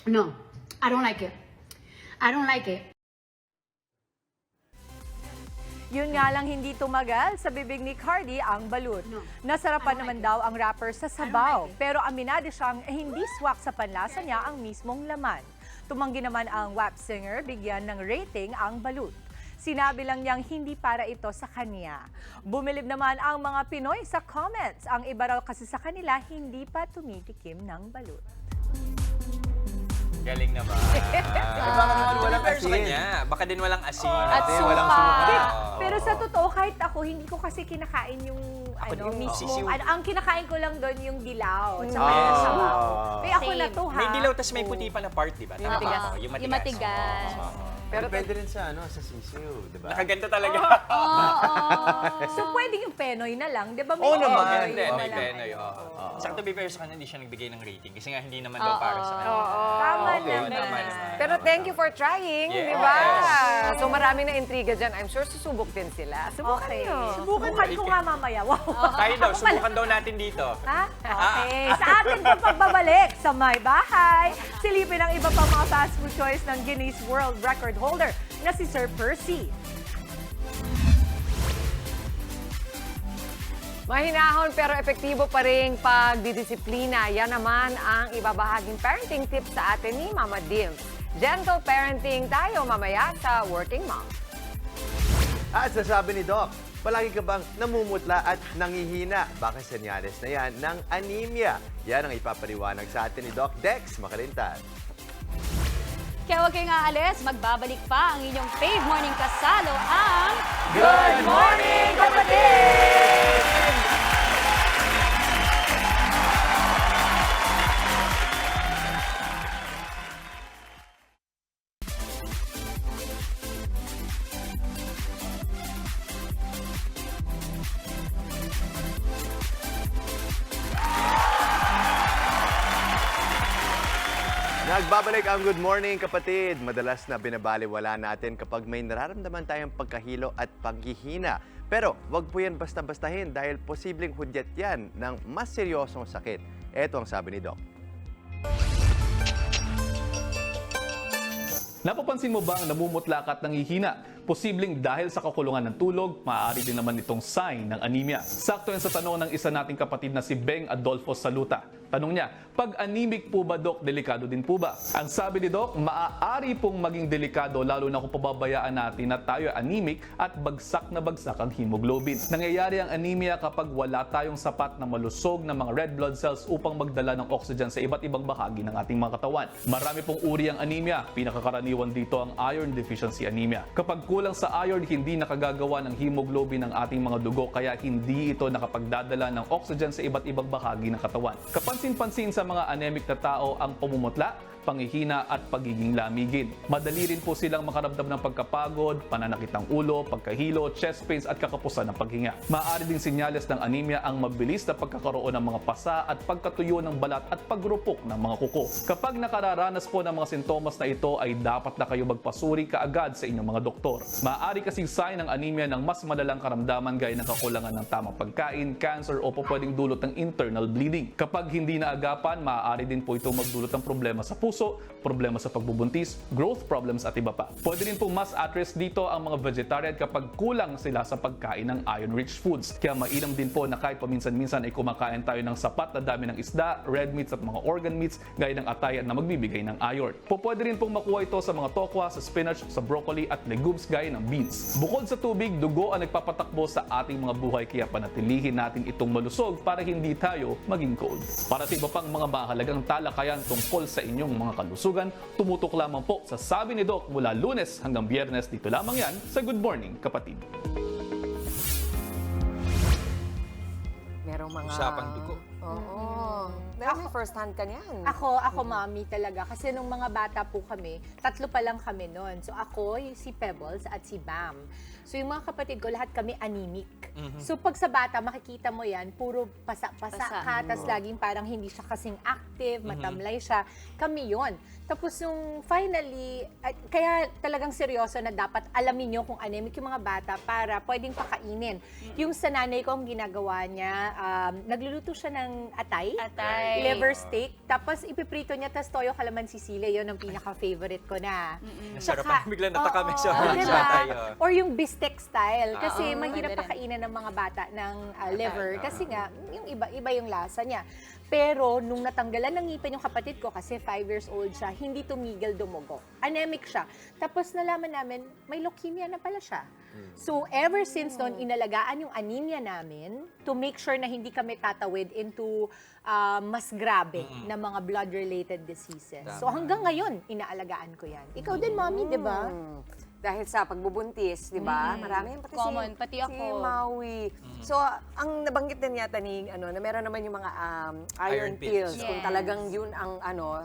No, I don't like it. I don't like it. Yun nga lang hindi tumagal sa bibig ni Cardi ang balut. Nasarapan naman daw ang rapper sa sabaw, pero aminado siyang hindi swak sa panlasa niya ang mismong laman. Tumanggi naman ang WAP singer, bigyan ng rating ang balut. Sinabi lang niyang hindi para ito sa kanya. Bumilib naman ang mga Pinoy sa comments. Ang iba raw kasi sa kanila hindi pa tumitikim ng balut. Galing naman. Baka naman walang asin. Baka din walang asin. At walang suka. Pero sa totoo, kahit ako, hindi ko kasi kinakain yung mismo. Ang kinakain ko lang doon yung dilaw. Tsaka yung sabaw. Pero ako na to, ha? May dilaw, tas may puti pa na part, di ba? Yung matigas. Yung matigas. Pero pwede rin sa sisiw, di ba? Nakaganda talaga. So, pwede yung Penoy na lang, di ba? Oo naman. May Penoy. Sakto be fair sa kanya, hindi siya nagbigay ng rating. Kasi nga hindi naman daw para sa kanya. Tama naman. Pero thank you for trying, di ba? So marami na intriga dyan. I'm sure susubok din sila. Subukan niyo. Subukan ko nga mamaya. Wow. Tayo daw, subukan daw natin dito. Ha? Okay. Sa atin pong pagbabalik sa May Bahay, silipin ang iba pang mga fast food choice ng Guinness World Record holder na si Sir Percy. Mahinahon pero epektibo pa rin pagdidisiplina. Yan naman ang ibabahaging parenting tips sa atin ni Mama Dim. Gentle parenting tayo mamaya sa Working Mom. At sasabi ni Doc, palagi ka bang namumutla at nangihina? Baka senyales na yan ng anemia. Yan ang ipapaliwanag sa atin ni Doc Dex Makalintal. Kaya huwag kayong aalis, magbabalik pa ang inyong fave morning kasalo, ang Good Morning, Kapatid! Nagbabalik ang Good Morning Kapatid. Madalas na binabaliwala natin kapag may nararamdaman tayong pagkahilo at paghihina. Pero wag po yan basta-bastahin dahil posibleng hudyat yan ng mas seryosong sakit. Ito ang sabi ni Doc. Napapansin mo ba ang namumutla ka at nangihina? Posibleng dahil sa kakulungan ng tulog, maaari din naman itong sign ng anemia. Sakto yan sa tanong ng isa nating kapatid na si Beng Adolfo Saluta. Tanong niya, pag anemic po ba, Doc, delikado din po ba? Ang sabi ni Doc, maaari pong maging delikado lalo na kung pababayaan natin na tayo anemic at bagsak na bagsak ang hemoglobin. Nangyayari ang anemia kapag wala tayong sapat na malusog na mga red blood cells upang magdala ng oxygen sa iba't ibang bahagi ng ating mga katawan. Marami pong uri ang anemia. Pinakakaraniwan dito ang iron deficiency anemia. Kapag kulang sa iron, hindi nakagagawa ng hemoglobin ng ating mga dugo kaya hindi ito nakapagdadala ng oxygen sa iba't ibang bahagi ng katawan. Kapansin-pansin sa mga anemic na tao ang pamumutla, panghihina at pagiging lamigin. Madali rin po silang makaramdam ng pagkapagod, pananakit ng ulo, pagkahilo, chest pains at kakapusan ng paghinga. Maaari ding senyales ng anemia ang mabilis na pagkakaroon ng mga pasa at pagkatuyo ng balat at pagrupok ng mga kuko. Kapag nakararanas po ng mga sintomas na ito ay dapat na kayo magpasuri kaagad sa inyong mga doktor. Maaari kasing sign ng anemia ng mas malalang karamdaman gaya ng kakulangan ng tamang pagkain, cancer o pwedeng dulot ng internal bleeding. Kapag hindi naagapan, maaari din po ito magdulot ng problema sa puso, problema sa pagbubuntis, growth problems at iba pa. Pwede rin po mas at risk dito ang mga vegetarian kapag kulang sila sa pagkain ng iron-rich foods. Kaya mainam din po na kahit paminsan-minsan ay kumakain tayo ng sapat na dami ng isda, red meats at mga organ meats gaya ng atayan na magbibigay ng iron. Pwede rin pong makuha ito sa mga tokwa, sa spinach, sa broccoli at legumes gaya ng beans. Bukod sa tubig, dugo ang nagpapatakbo sa ating mga buhay kaya panatilihin natin itong malusog para hindi tayo maging cold. Para sa iba pang mga mahalagang talakayan tungkol sa inyong mga kalusugan, tumutok lamang po sa Sabi ni Doc mula Lunes hanggang Biyernes. Dito lamang yan sa Good Morning Kapatid. Merong mga... Usapang dugo. Oo. Meron first hand ka niyan. Ako mami talaga. Kasi nung mga bata po kami, 3 pa lang kami noon. So ako, si Pebbles at si Bam. So yung mga kapatid ko, lahat kami anemic. So pag sa bata, makikita mo yan, puro pasa-pasa ka, tas laging parang hindi siya kasing active, matamlay siya. Kami yon. Tapos yung finally, kaya talagang seryoso na dapat alamin nyo kung anemic yung mga bata para pwedeng pakainin. Yung sa nanay ko, ang ginagawa niya, nagluluto siya ng atay, liver steak, tapos ipiprito niya, tas toyo, kalamansi sile, yun ang pinaka-favorite ko na. Masarap ang bigla natakami sa diba? atay. Or yung beefsteak style, kasi mahirap pakainin ng mga bata ng liver, kasi nga, yung iba yung lasa niya. Pero nung natanggalan ng ngipin yung kapatid ko, kasi 5 years old siya, hindi tumigil dumugo. Anemic siya. Tapos nalaman namin, may leukemia na pala siya. So ever since noon, inalagaan yung anemia namin to make sure na hindi kami tatawid into mas grabe na mga blood-related diseases. So hanggang ngayon, inaalagaan ko yan. Ikaw din, Mommy, di ba? Dahil sa pagbubuntis, di ba? Marami yan. Common, pati ako. Si Maui. So, ang nabanggit din yata ni, na meron naman yung mga iron pills. Yes. Kung talagang yun ang,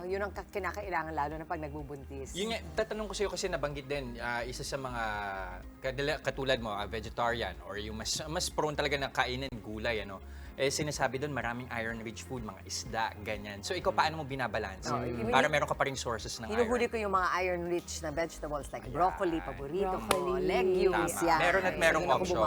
yun ang kinakailangan lalo na pag nagbubuntis. Yung tatanong ko sa'yo kasi nabanggit din, isa sa mga katulad mo, vegetarian or yung mas prone talaga na kainin gulay, sinasabi doon maraming iron-rich food, mga isda, ganyan. So ikaw, paano mo binabalance? Para meron ka pa ring sources ng iron. Hinuhuli ko yung mga iron-rich na vegetables like broccoli, paborito ko, legumes, yan. Meron at merong option.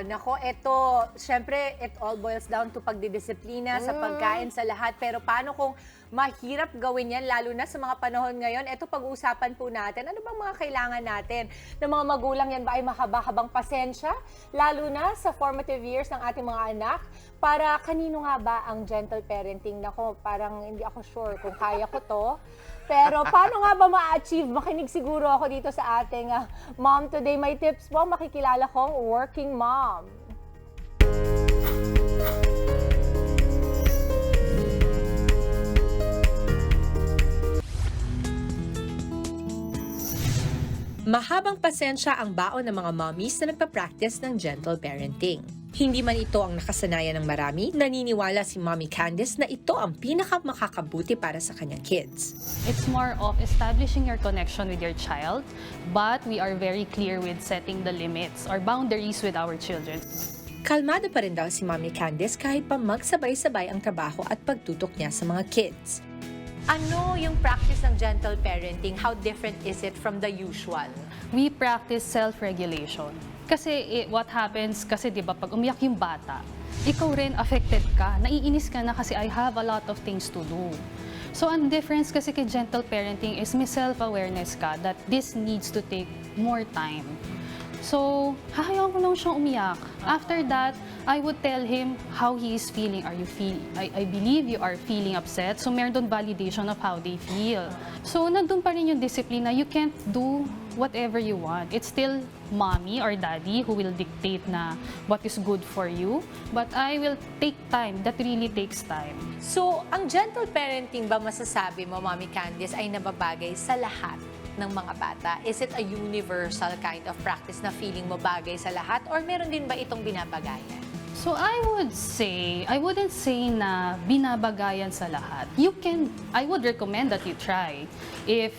Nako, eto, syempre, it all boils down to pagdidisiplina sa pagkain sa lahat. Pero paano kung mahirap gawin yan, lalo na sa mga panahon ngayon? Eto, pag-uusapan po natin, ano bang mga kailangan natin? Ng mga magulang yan ba ay mahaba-habang pasensya? Lalo na sa formative years ng ating mga anak? Para kanino nga ba ang gentle parenting? Nako, parang hindi ako sure kung kaya ko to. Pero paano nga ba ma-achieve? Makinig siguro ako dito sa ating Mom Today. May tips po, makikilala kong working mom. Mahabang pasensya ang baon ng mga mommies na nagpa-practice ng gentle parenting. Hindi man ito ang nakasanayan ng marami, naniniwala si Mommy Candice na ito ang pinakamakakabuti para sa kanyang kids. It's more of establishing your connection with your child, but we are very clear with setting the limits or boundaries with our children. Kalmado pa rin daw si Mommy Candice kahit pa magsabay-sabay ang trabaho at pagtutok niya sa mga kids. Ano yung practice ng gentle parenting? How different is it from the usual? We practice self-regulation. Kasi what happens, kasi di ba pag umiyak yung bata, ikaw rin affected ka, naiinis ka na kasi I have a lot of things to do. So ang difference kasi kay gentle parenting is may self-awareness ka that this needs to take more time. So, hahayaan ko lang siyang umiyak. After that, I would tell him how he is feeling. I believe you are feeling upset. So, meron doon validation of how they feel. So, nandun pa rin yung discipline na you can't do whatever you want. It's still mommy or daddy who will dictate na what is good for you. But I will take time. That really takes time. So, ang gentle parenting ba masasabi mo, Mommy Candice, ay nababagay sa lahat ng mga bata? Is it a universal kind of practice na feeling mo bagay sa lahat? Or meron din ba itong binabagayan? So I wouldn't say na binabagayan sa lahat. I would recommend that you try if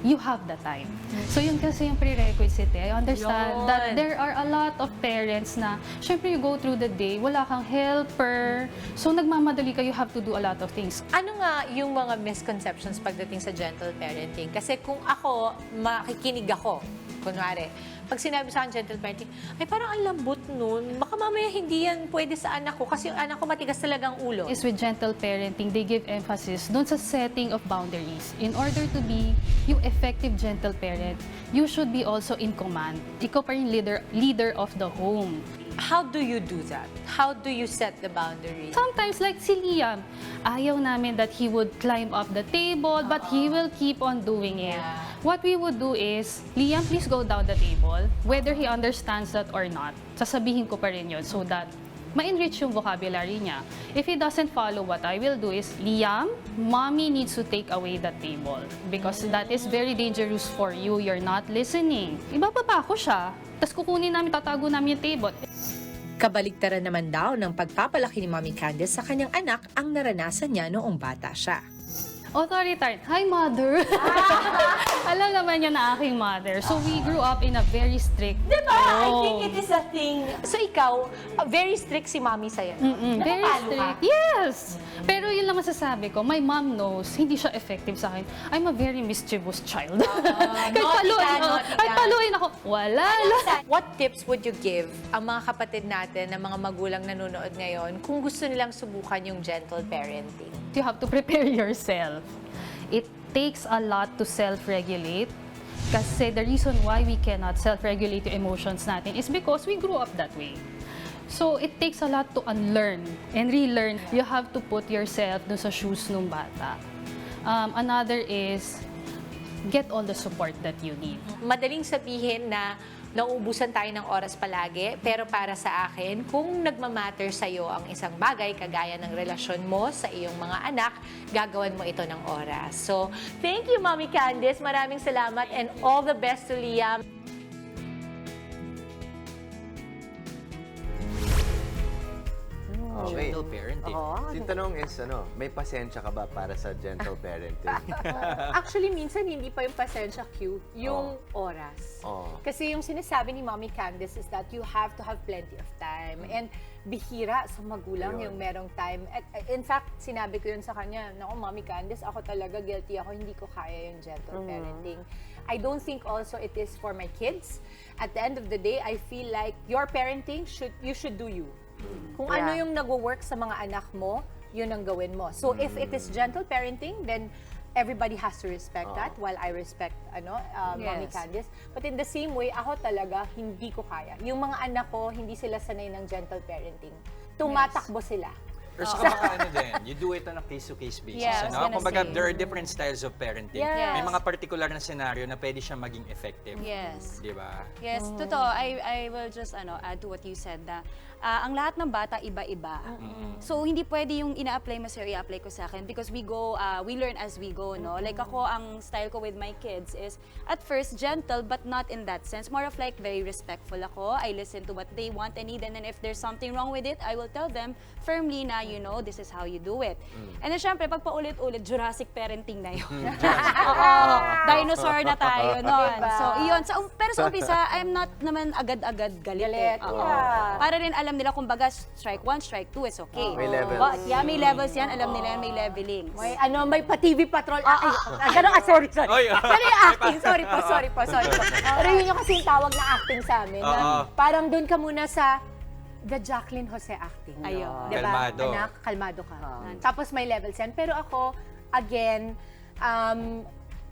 you have the time. So yun kasi yung prerequisite. I understand that there are a lot of parents na, syempre you go through the day, wala kang helper, so nagmamadali ka, you have to do a lot of things. Ano nga yung mga misconceptions pagdating sa gentle parenting? Kasi kung ako, makikinig ako, kunwari, pag sinabi sa akin gentle parenting, ay parang ang lambot nun. Baka mamaya hindi yan pwede sa anak ko kasi yung anak ko matigas talagang ulo. Is with gentle parenting, they give emphasis dun sa setting of boundaries. In order to be yung effective gentle parent, you should be also in command. Ikaw pa yung leader of the home. How do you do that? How do you set the boundaries? Sometimes, like si Liam, ayaw namin that he would climb up the table, but he will keep on doing it. What we would do is, Liam, please go down the table, whether he understands that or not. Sasabihin ko pa rin yun so that ma-enrich yung vocabulary niya. If he doesn't follow, what I will do is, Liam, mommy needs to take away the table because that is very dangerous for you. You're not listening. Ibababa ko siya, tapos kukunin namin, tatago namin yung table. Kabaligtaran naman daw ng pagpapalaki ni Mommy Candice sa kanyang anak ang naranasan niya noong bata siya. Authoritarian. Hi, mother! Alam naman niya na aking mother. So, we grew up in a very strict Diba? I home. think it is a thing. So ikaw, very strict si mommy sa'yo. Very Napapalo ka? strict. Yes! Pero yun lang masasabi ko, my mom knows, hindi siya effective sa akin. I'm a very mischievous child. Kahit paluin ako, wala lang. What tips would you give ang mga kapatid natin, ang mga magulang nanonood ngayon, kung gusto nilang subukan yung gentle parenting? You have to prepare yourself. It takes a lot to self-regulate. Kasi the reason why we cannot self-regulate yung emotions natin is because we grew up that way. So, it takes a lot to unlearn and relearn. You have to put yourself dun sa shoes ng bata. Another is, get all the support that you need. Madaling sabihin na nauubusan tayo ng oras palagi, pero para sa akin, kung nagmamatter sa'yo ang isang bagay, kagaya ng relasyon mo sa iyong mga anak, gagawan mo ito ng oras. So, thank you, Mommy Candice. Maraming salamat and all the best to Liam. Okay. Gentle parenting. Yung tanong is, may pasensya ka ba para sa gentle parenting? Actually, minsan hindi pa yung pasensya cute, yung oras. Kasi yung sinasabi ni Mommy Candice is that you have to have plenty of time. And bihira sa magulang yung merong time. At, in fact, sinabi ko yun sa kanya, naku, Mommy Candice, ako talaga guilty ako, hindi ko kaya yung gentle parenting. I don't think also it is for my kids. At the end of the day, I feel like your parenting, you should do you. Kung ano yung nagwo-work sa mga anak mo, yun ang gawin mo. So if it is gentle parenting, then everybody has to respect that while I respect Mommy Candice. But in the same way, ako talaga hindi ko kaya. Yung mga anak ko, hindi sila sanay ng gentle parenting. Tumatakbo sila. Pero saka baka you do it on a case-to-case basis. Yeah, I was gonna Kumbaga, say. there are different styles of parenting. Yes. May mga particular na scenario na pwede siya maging effective. Yes. Di ba? Yes, totoo. I will just add to what you said na ang lahat ng bata iba-iba. So hindi pwede yung ina-apply mo sa'yo, i-apply ko sa akin because we learn as we go, no? Like ako, ang style ko with my kids is at first gentle but not in that sense. More of like very respectful ako. I listen to what they want and need, and then if there's something wrong with it, I will tell them firmly na, this is how you do it. And then syempre, pag paulit-ulit, Jurassic parenting na yun. Dinosaur na tayo noon. So, iyon. Pero sa umpisa, I'm not naman agad-agad galit. Para rin alam nila, kumbaga, strike 1, strike 2 is okay. May levels. May levels yan. Alam nila yan, may levelings. May pa-TV Patrol. Sorry. Pero yung acting, sorry po. Pero yun yung kasing tawag na acting sa amin. Parang doon ka muna sa the Jacqueline Jose acting. Ayun. Diba? Kalmado. Anak, kalmado ka. Tapos may levels yan. Pero ako, again,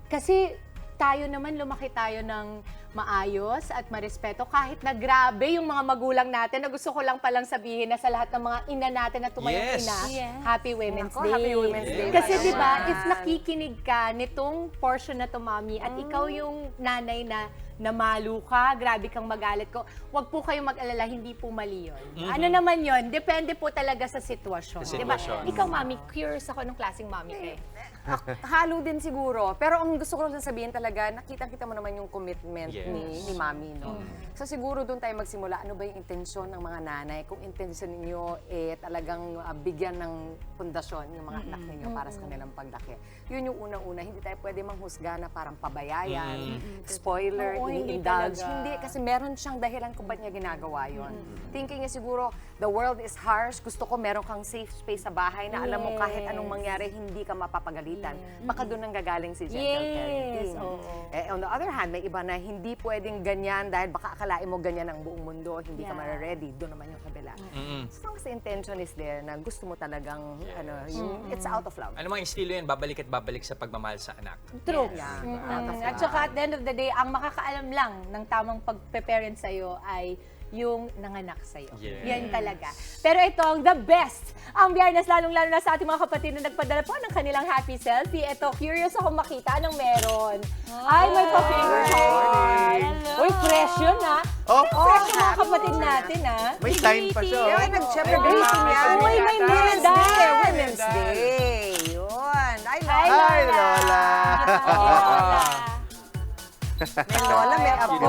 kasi tayo naman, lumaki tayo ng maayos at marespeto. Kahit na grabe yung mga magulang natin, na gusto ko lang palang sabihin na sa lahat ng mga ina natin na tumayong ina, Happy Women's Day. Happy Women's Day. Kasi diba, if nakikinig ka nitong portion na to, Mami, at ikaw yung nanay na namalo ka, grabe kang magalit ko, wag po kayong mag-alala, hindi po mali yun. Ano naman yun? Depende po talaga sa sitwasyon. Diba? Ikaw, Mami, curious ako nung klaseng Mami kayo. Halo din siguro. Pero ang gusto ko lang sabihin talaga, nakita-kita mo naman yung commitment ni Mami, no? So siguro doon tayo magsimula. Ano ba yung intensyon ng mga nanay? Kung intensyon ninyo, talagang bigyan ng pundasyon yung mga anak ninyo para sa kanilang paglaki. Yun yung unang-una. Hindi tayo pwede manghusga na parang pabayayan, spoiler, ini-indulge. Hindi, kasi meron siyang dahilan kung ba't niya ginagawa yun. Thinking niya siguro, the world is harsh. Gusto ko meron kang safe space sa bahay na alam mo kahit anong mangyari, hindi ka mapapagalitan. pagalitan. Baka doon ang gagaling si gentle parenting. On the other hand, may iba na hindi pwedeng ganyan dahil baka akalain mo ganyan ang buong mundo, hindi ka mare-ready. Doon naman yung kabila. As long as the intention is there na gusto mo talagang, it's out of love. Ano mga estilo yun? Babalik at babalik sa pagmamahal sa anak. True. Yeah. At saka at the end of the day, ang makakaalam lang ng tamang pagpe-parent sa'yo ay yung nanganak sa'yo. Yes. Yan talaga. Pero ito ang the best. Ang Biyernes, lalong-lalo na sa ating mga kapatid na nagpadala po ng kanilang happy selfie. Ito, curious ako makita anong meron. Ay, may pa-finger heart. Uy, fresh yun, ha? Fresh yung mga kapatid natin, ha? May sign pa siya. Siyempre, greeting yan. Uy, may Women's Day. Day. Women's Day. Yun. Ay, Lola. May Lola, may apo.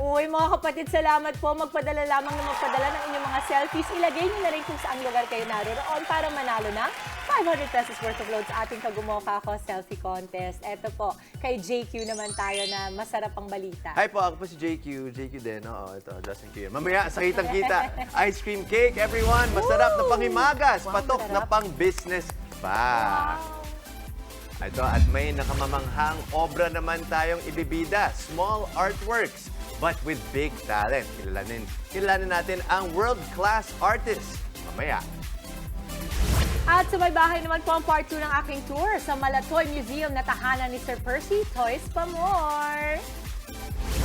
Uy, mga kapatid, salamat po. Magpadala lamang na magpadala ng inyong mga selfies. Ilagay niyo na rin kung saang lugar kayo naroon para manalo ng 500 pesos worth of loads ating Kagumoka Ako Selfie Contest. Eto po, kay JQ naman tayo na masarap ang balita. Hi po, ako po si JQ. JQ din. Oo, ito, Justin Q. Mamaya, sa kitang-kita. Ice cream cake, everyone. Masarap na panghimagas. Patok na pang-business pa. Ito, at may nakamamanghang obra naman tayong ibibida. Small artworks, but with big talent. Kilalanin natin ang world-class artist. Mamaya. At sa may bahay naman po ang part 2 ng aking tour sa Malatoy Museum na tahanan ni Sir Percy Toys Pa More.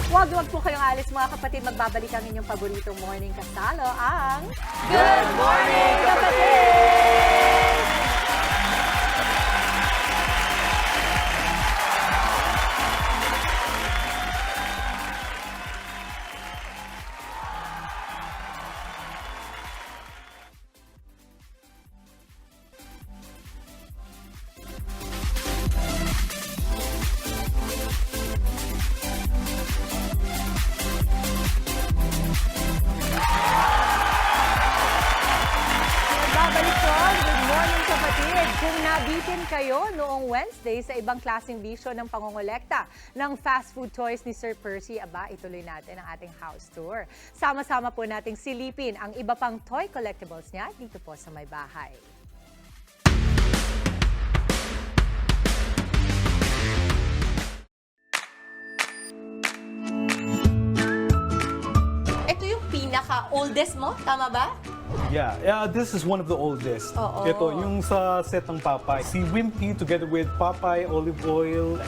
Huwag po kayong alis mga kapatid. Magbabalik ang inyong paboritong morning kasalo, ang Good Morning, Kapatid! Babalik po. Good morning, kapatid. Kung nabitin kayo noong Wednesday sa ibang klaseng bisyo ng pangongolekta ng fast food toys ni Sir Percy, aba, ituloy natin ang ating house tour. Sama-sama po nating silipin ang iba pang toy collectibles niya dito po sa may bahay. Ito yung pinaka-oldest mo, tama ba? Yeah, this is one of the oldest. Oo. Ito, yung sa set ng Popeye. Si Wimpy together with Popeye, Olive Oil.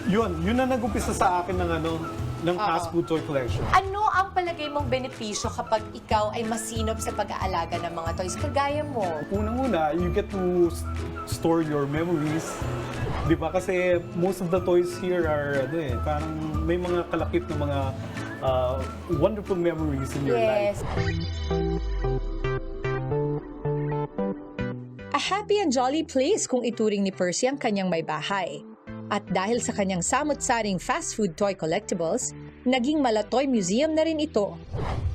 Yun na nag-umpisa sa akin ng fast food toy collection. Ano ang palagay mong benepisyo kapag ikaw ay masinop sa pag-aalaga ng mga toys kagaya mo? Unang-una, you get to store your memories. Di ba? Kasi most of the toys here are, parang may mga kalakip na mga wonderful memories in your life. A happy and jolly place kung ituring ni Percy ang kanyang may bahay. At dahil sa kanyang samot-saring fast food toy collectibles, naging Malatoy Museum na rin ito.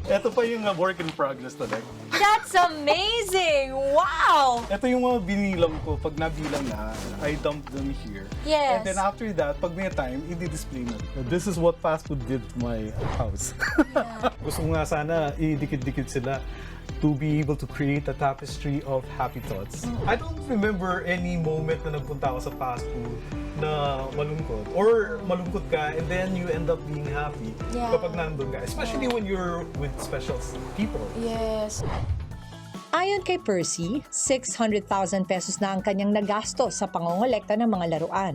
Ito pa yung work in progress talaga. That's amazing! Wow! Ito yung mga binilang ko. Pag nabilang na, I dump them here. Yes. And then after that, pag may time, i-display na. This is what fast food did to my house. Gusto ko nga sana i-dikit-dikit sila to be able to create a tapestry of happy thoughts. I don't remember any moment na nagpunta ako sa fast food na malungkot. Or malungkot ka and then you end up being happy kapag nandun ka. Especially when you're with special people. Yes. Ayon kay Percy, 600,000 pesos na ang kanyang nagastos sa pangongolekta ng mga laruan.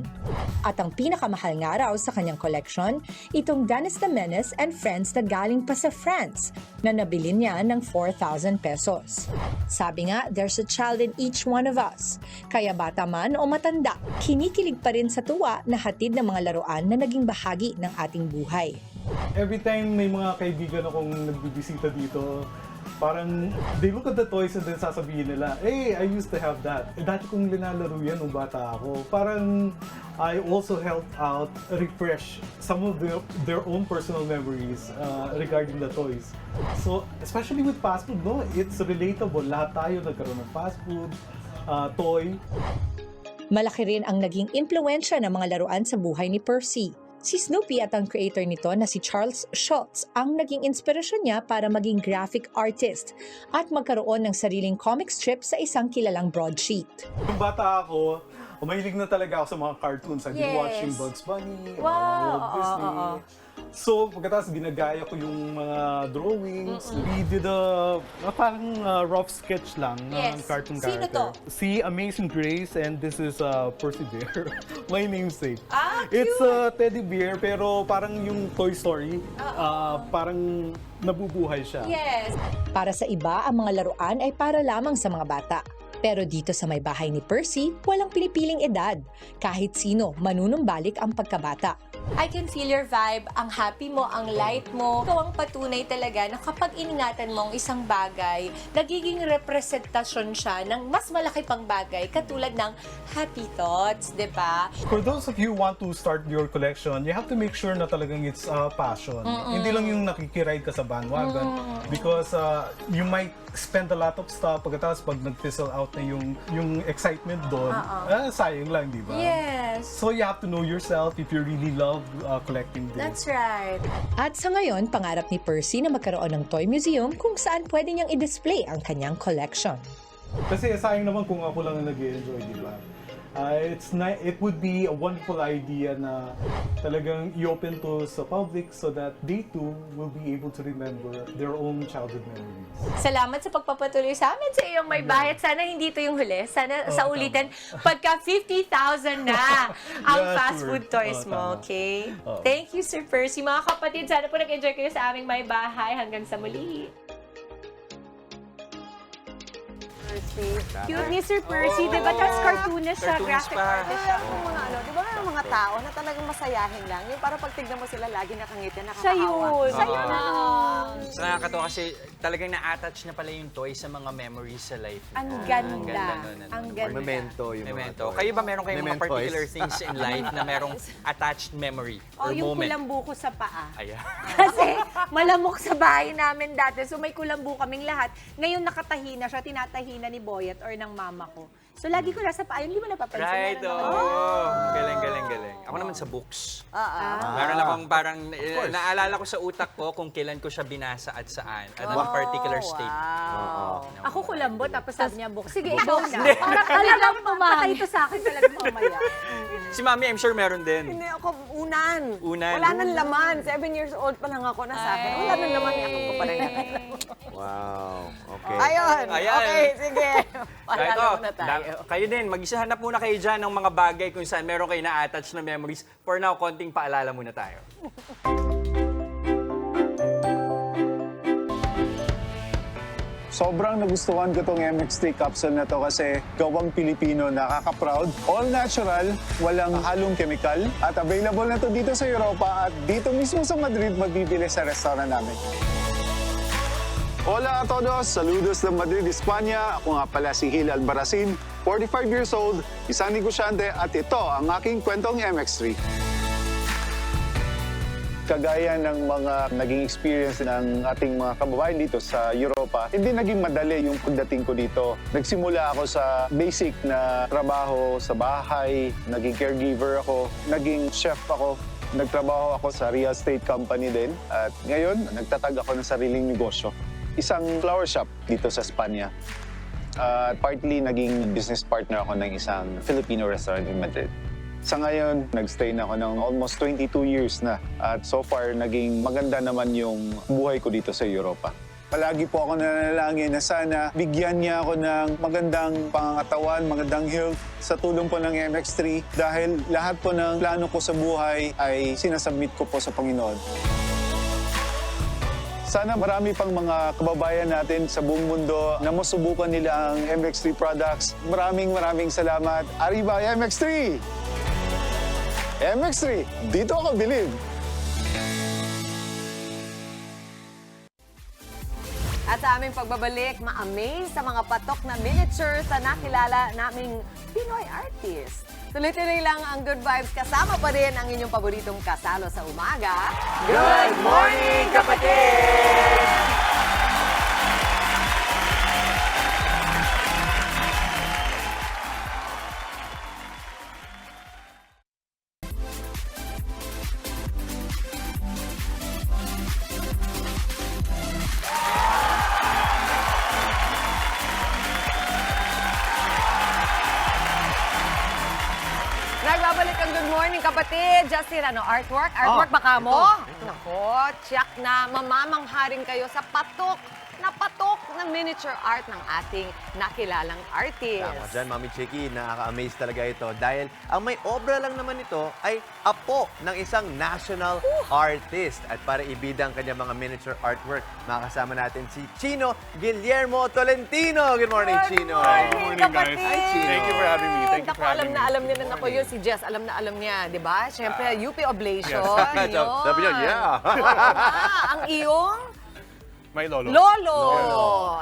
At ang pinakamahal nga raw sa kanyang collection, itong Dennis the Menace and Friends na galing pa sa France, na nabili niya ng 4,000 pesos. Sabi nga, there's a child in each one of us. Kaya bata man o matanda, kinikilig pa rin sa tuwa na hatid ng mga laruan na naging bahagi ng ating buhay. Every time may mga kaibigan akong nagbibisita dito, parang they look at the toys and then sasabihin nila, hey, I used to have that. Dati kong linalaro yan nung bata ako. Parang I also helped out refresh some of their own personal memories regarding the toys. So, especially with fast food, no? It's relatable. Lahat tayo nagkaroon ng fast food, toy. Malaki rin ang naging impluwensya ng mga laruan sa buhay ni Percy. Si Snoopy at ang creator nito na si Charles Schulz ang naging inspirasyon niya para maging graphic artist at magkaroon ng sariling comic strip sa isang kilalang broadsheet. Nung bata ako, mahilig na talaga ako sa mga cartoons. I've been Yes. watching Bugs Bunny, Wow, Walt Disney. So, pagkatapos ginagaya ko yung mga drawings. We did a parang rough sketch lang ng Yes. cartoon Sino character. to? Si Amazing Grace, and this is Percy Bear. My namesake. Ah, It's a teddy bear, pero parang yung Toy Story. Parang nabubuhay siya. Yes. Para sa iba, ang mga laruan ay para lamang sa mga bata. Pero dito sa may bahay ni Percy, walang pinipiling edad. Kahit sino, manunumbalik ang pagkabata. I can feel your vibe, ang happy mo, ang light mo. Ikaw ang patunay talaga na kapag iningatan mo ang isang bagay, nagiging representasyon siya ng mas malaki pang bagay katulad ng happy thoughts, di ba? For those of you who want to start your collection, you have to make sure na talagang it's passion. Hindi lang yung nakikiride ka sa bandwagon. Because you might spend a lot of stuff pagkatapos pag nag-fizzle out na yung excitement doon, sayang lang, di ba? Yes. So you have to know yourself if you really love collecting this. That's right. At sa ngayon, pangarap ni Percy na magkaroon ng toy museum kung saan pwede niyang i-display ang kanyang collection. Kasi sayang naman kung ako lang ang nag-enjoy, di ba? It would be a wonderful idea na talagang i-open to sa public so that they too will be able to remember their own childhood memories. Salamat sa pagpapatuloy sa amin sa iyong may bahay. Sana hindi ito yung huli. Sana sa ulitin, pagka 50,000 na ang Yeah, fast sure. food toys Tama. mo, okay? Oo. Thank you, Sir Percy. Mga kapatid, sana po nag-enjoy kayo sa aming may bahay. Hanggang sa muli. Cute ni Sir Percy, di ba? Tapos cartoonist siya, Cartoonist graphic pa. artist siya. Yung mga ano, di ba may mga tao na talagang masayahin lang. Yung parang pag tignan mo sila, lagi nakangiti, nakakaawa. Siya yun. Siya yun. Oo. Nakakatawa kasi talagang na-attach na pala yung toy sa mga memories sa life. Ang ganda. nun, Ang ganda. Memento yung Memento. mga toys. Kayo ba meron kayong mga Memento particular toys? things in life na merong attached memory O, or yung moment? kulambu ko sa paa. Ayan. Kasi malamok sa bahay namin dati. So may kulambu kaming lahat. Ngayon nakatahi na siya, tinatahi na ni Boyet or ng mama ko. So lagi ko nasa paa. Hindi mo napapansin. Right, Meron oo. naman. Galing, galing, galing. Ako naman sa books. Ah. Meron akong parang, course. naalala ko sa utak ko kung kailan ko siya binasa at saan. At Oh, anong particular state. Ako kulambo, tapos sabi niya, book. Sige, Book. ikaw na. Hindi. Parang talagang patay ito sa akin talaga mamaya. Si Mami, I'm sure meron din. Hindi ako, unan. Unan. Wala nang laman. 7 years old pa lang ako na sa akin. Wala nang laman. Yakap ko pa rin. Wow. Okay. Ayun. Ayan. Okay, sige. Kaya ito, Paalala muna tayo. kayo din, mag-isahanap muna kayo dyan ng mga bagay kung saan meron kayo na-attach na memories. For now, konting paalala muna tayo. Sobrang nagustuhan ko tong MX3 capsule na to kasi gawang Pilipino, nakaka-proud. All natural, walang halong chemical. At available na to dito sa Europa at dito mismo sa Madrid mabibili sa restaurant namin. Hola a todos! Saludos ng Madrid, Espanya. Ako nga pala si Hil Albarracin, 45 years old, isang negosyante at ito ang aking kwentong MX3. Kagaya ng mga naging experience ng ating mga kababayan dito sa Europa, hindi naging madali yung pagdating ko dito. Nagsimula ako sa basic na trabaho sa bahay, naging caregiver ako, naging chef ako, nagtrabaho ako sa real estate company din. At ngayon, nagtatag ako ng sariling negosyo. Isang flower shop dito sa Espanya. At partly, naging business partner ako ng isang Filipino restaurant in Madrid. Sa ngayon, nag-stay na ako ng almost 22 years na. At so far, naging maganda naman yung buhay ko dito sa Europa. Palagi po ako nanalangin na sana bigyan niya ako ng magandang pangangatawan, magandang health sa tulong po ng MX3 dahil lahat po ng plano ko sa buhay ay sinasubmit ko po sa Panginoon. Sana marami pang mga kababayan natin sa buong mundo na masubukan nila ang MX3 products. Maraming salamat. Arriba MX3! MX3, dito ako believe. At sa aming pagbabalik, ma-amaze sa mga patok na miniatures na nakilala naming Pinoy artist. Tuloy-tuloy lang ang Good Vibes. Kasama pa rin ang inyong paboritong kasalo sa umaga. Good morning, kapatid! Nagbabalik ang good morning, kapatid. Justin, artwork? Artwork baka mo? Nako, check na. Mamamangha rin kayo sa patok na miniature art ng ating nakilalang artist. Tama dyan, Mami Chiki. Nakaka-amaze talaga ito. Dahil ang may obra lang naman ito ay apo ng isang national artist. At para ibida ang kanyang mga miniature artwork, makakasama natin si Chino Guillermo Tolentino. Good morning, Chino. Good morning, guys. Hi, Chino. Thank you for having me. Thank you Naku, for having alam na me. alam niya na ako yun. Si Jess, alam na alam niya, di ba? Siyempre, UP Oblation. Yes. Yun. Sabi niya, yeah. Oo nga, ang iyong May lolo. Lolo!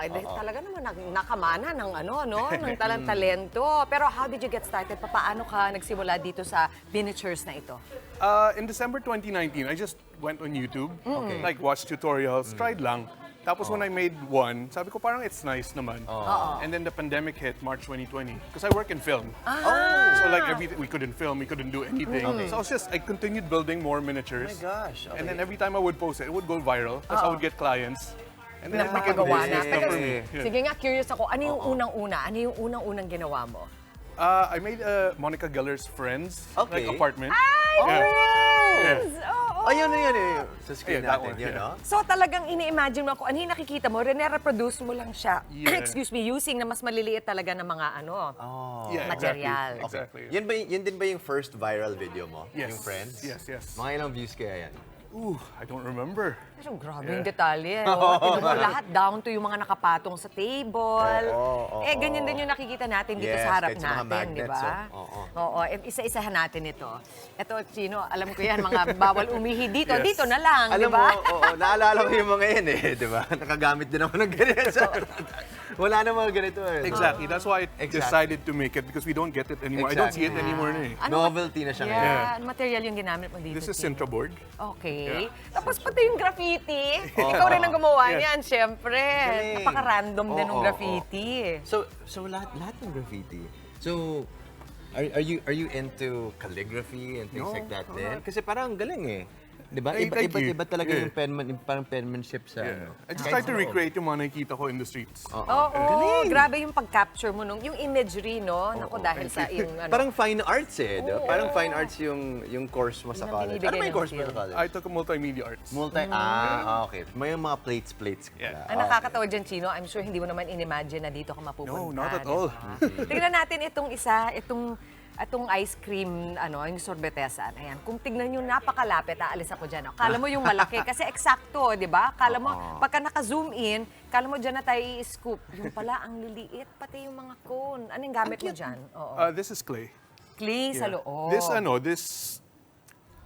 Ay, talaga naman nakamana ng ng talento. Pero how did you get started? Paano ka nagsimula dito sa miniatures na ito? In December 2019, I just went on YouTube, Okay. like watched tutorials, tried lang. Tapos when I made one, sabi ko parang it's nice naman. And then the pandemic hit March 2020 because I work in film. So like we couldn't film, we couldn't do anything. So I continued building more miniatures. Oh my gosh, okay. And then every time I would post it would go viral. Tapos I would get clients. And then it became Nakakagawa na. business for me. Yeah. Sige nga, curious ako. Ano yung unang-una? Ano yung unang-unang ginawa mo? I made Monica Geller's Friends, like apartment. Ay! Friends! Oo. Ayun na yun eh. Sa screen Yeah, that natin one, yun, yeah. no? So talagang ini-imagine mo kung ano yung nakikita mo, re-reproduce mo lang siya. Yeah. Excuse me, using na mas maliliit talaga ng mga Yeah, material. Exactly. Yun din ba yung first viral video mo? Yes. Yung Friends? Yes. Mga ilang views kaya yan? I don't remember. So, grabe Yeah. yung detalye. Tignan mo lahat down to yung mga nakapatong sa table. Ganyan din yung nakikita natin dito Yes, sa harap kahit sa mga natin, di magnets, ba? oo. Oo. Isa-isahan natin ito. Ito, Chino, alam ko yan, mga bawal umihi dito. Yes. Dito na lang, di Alam ba? mo, naalala ko yung mga yan eh, di ba? Nakagamit din ako ng ganito. Wala na mga ganito eh. Exactly. That's why I decided to make it because we don't get it anymore. I don't see it anymore na eh. Novelty na siya ngayon. Yeah. Ano material yung ginamit mo dito? This is Chino? Sintra board. Okay. Yeah. Tapos pati yung graffiti. Ikaw rin ang gumawa Yes. niyan, syempre. Galing. Napaka-random din ng Oo, graffiti. So lahat ng graffiti. So are you into calligraphy and things like that din? Kasi parang galing eh. 'Di ba? Thank you. Iba talaga Yeah. yung parang penmanship sa ano. I just try to recreate yung mga nakikita ko in the streets. Oo, grabe yung pag-capture mo yung imagery, no? Naku, dahil sa yung Parang fine arts eh. Di ba? Parang fine arts yung course mo sa college. Ano ba yung course mo sa college? I took multimedia arts. Okay. May mga plates. Yeah. Ang nakakatawa dyan, Chino, I'm sure hindi mo naman in-imagine na dito ka mapupunta. No, not at all. Tingnan natin itong ice cream, yung sorbetesan. Ayan, kung tignan nyo, napakalapit, aalis ako dyan. Kala mo yung malaki, kasi eksakto, di ba? Kala mo, pagka naka-zoom in, kala mo dyan na tayo i-scoop. Yung pala, ang liliit, pati yung mga cone. Anong gamit mo dyan? Oo. This is clay. Clay sa loob. This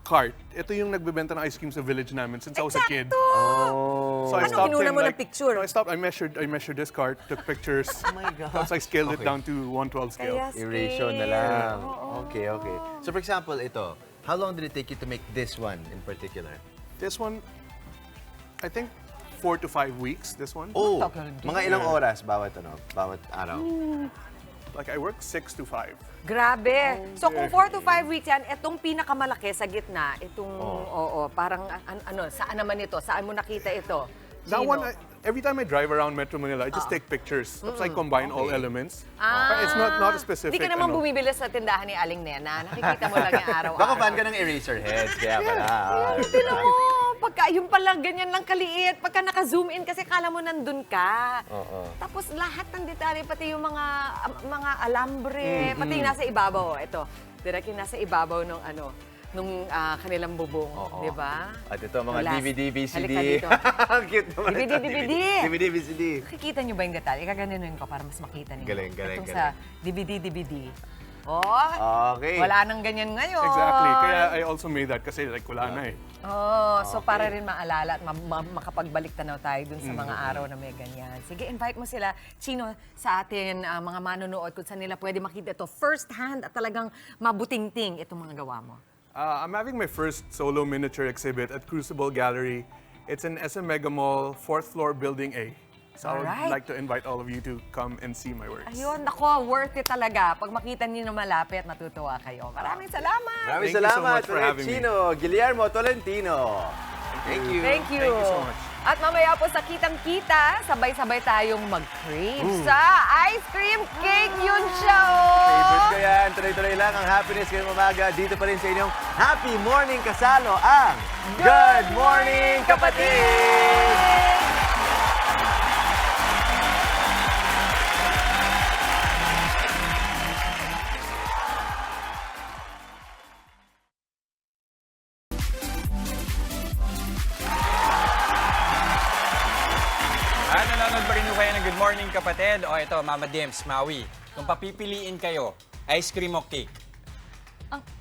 cart, ito yung nagbebenta ng ice cream sa village namin since I was a kid. So I Ano, stopped inuna in, mo ng like, picture? No, I measured this cart, took pictures. Oh my God. Tapos I scaled it Okay. down to 112 scale. Kaya Erasure na lang. Okay. So for example, ito, how long did it take you to make this one in particular? This one, I think 4 to 5 weeks, this one. Oh, mga ilang oras bawat araw? Like I work 6 to 5. Grabe. So kung 4 to 5 weeks yan, itong pinakamalaki sa gitna, itong, parang saan naman ito? Saan mo nakita ito? That Chino? one, every time I drive around Metro Manila, I just take pictures. Tapos I combine all elements. But it's not a specific. Hindi ka naman bumibili sa tindahan ni Aling Nena. Nakikita mo lang yung araw-araw. Baka fan ka ng Eraserheads, kaya pala. Tignan mo, pagka yung pala ganyan lang kaliit, pagka naka-zoom in kasi kala mo nandun ka. Tapos lahat ng detalye, pati yung mga alambre, pati yung nasa ibabaw. Ito, direct yung nasa ibabaw nung kanilang bubong, di ba? At ito, mga Last. DVD, VCD. Halika dito. Ang cute naman. DVD, VCD. Nakikita nyo ba yung detalye? Ikaganunin ko para mas makita ninyo. Galing. Itong sa DVD. Oh, Okay. wala nang ganyan ngayon. Exactly. Kaya I also made that kasi like wala na eh. So para rin maalala at makapagbalik tanaw tayo dun sa mga araw na may ganyan. Sige, invite mo sila, Chino, sa atin, mga manonood kung saan nila pwede makita ito first hand at talagang mabutingting itong mga gawa mo. I'm having my first solo miniature exhibit at Crucible Gallery. It's in SM Mega Mall, 4th floor, Building A. So I would Alright. like to invite all of you to come and see my works. Ayun, nako, worth it talaga. Pag makita niyo na malapit, matutuwa kayo. Maraming salamat! Maraming Thank you so salamat. much for having me. Chino Guillermo Tolentino. Thank you. Thank you. Thank you so much. At mamaya po sa Kitang-Kita, sabay-sabay tayong mag-crave sa ice cream cake yun siya. Favorite ko yan. Tuloy-tuloy lang ang happiness ngayong umaga. Dito pa rin sa inyong Happy Morning Kasalo ang Good Morning Kapatid! Nanonood pa rin kayo ng Good Morning Kapatid. O ito, Mama Dims, Maui. Kung papipiliin kayo, ice cream o cake?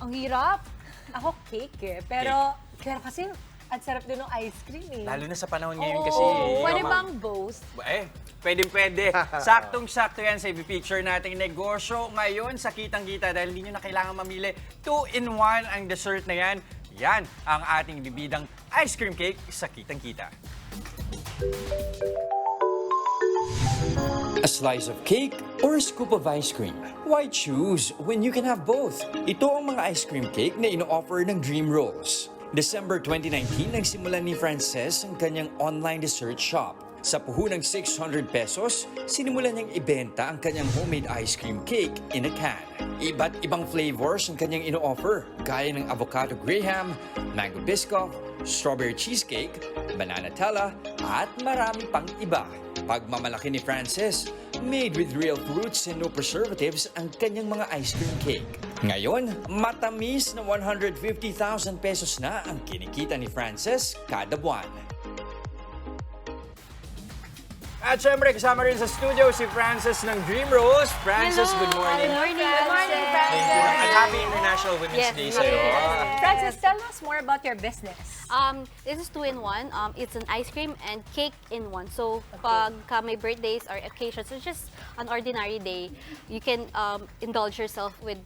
Ang hirap. Ako cake eh. Pero kasi ang sarap din ng ice cream eh. Lalo na sa panahon ngayon kasi. Pwede bang both? Pwede. Saktong-sakto yan sa picture nating negosyo ngayon sa Kitang-Kita dahil hindi nyo na kailangan mamili. 2-in-1 ang dessert na yan. Yan ang ating bibidang ice cream cake sa Kitang-Kita. A slice of cake or a scoop of ice cream? Why choose when you can have both? Ito ang mga ice cream cake na ino-offer ng Dream Rolls. December 2019, nagsimulan ni Frances ang kanyang online dessert shop. Sa puhunang 600 pesos, sinimulan niyang ibenta ang kanyang homemade ice cream cake in a can. Iba't ibang flavors ang kanyang ino-offer, gaya ng avocado graham, mango biscoff, strawberry cheesecake, banana tella, at marami pang iba. Pagmamalaki ni Frances, made with real fruits and no preservatives ang kanyang mga ice cream cake. Ngayon, matamis na 150,000 pesos na ang kinikita ni Frances kada buwan. At syempre, kasama rin sa studio si Frances ng Dream Rolls. Frances, good morning. Good morning, Thank you. And happy International Women's Day sa'yo. Frances, tell us more about your business. This is 2-in-1. It's an ice cream and cake in one. So, pag may birthdays or occasions, it's just an ordinary day, you can indulge yourself with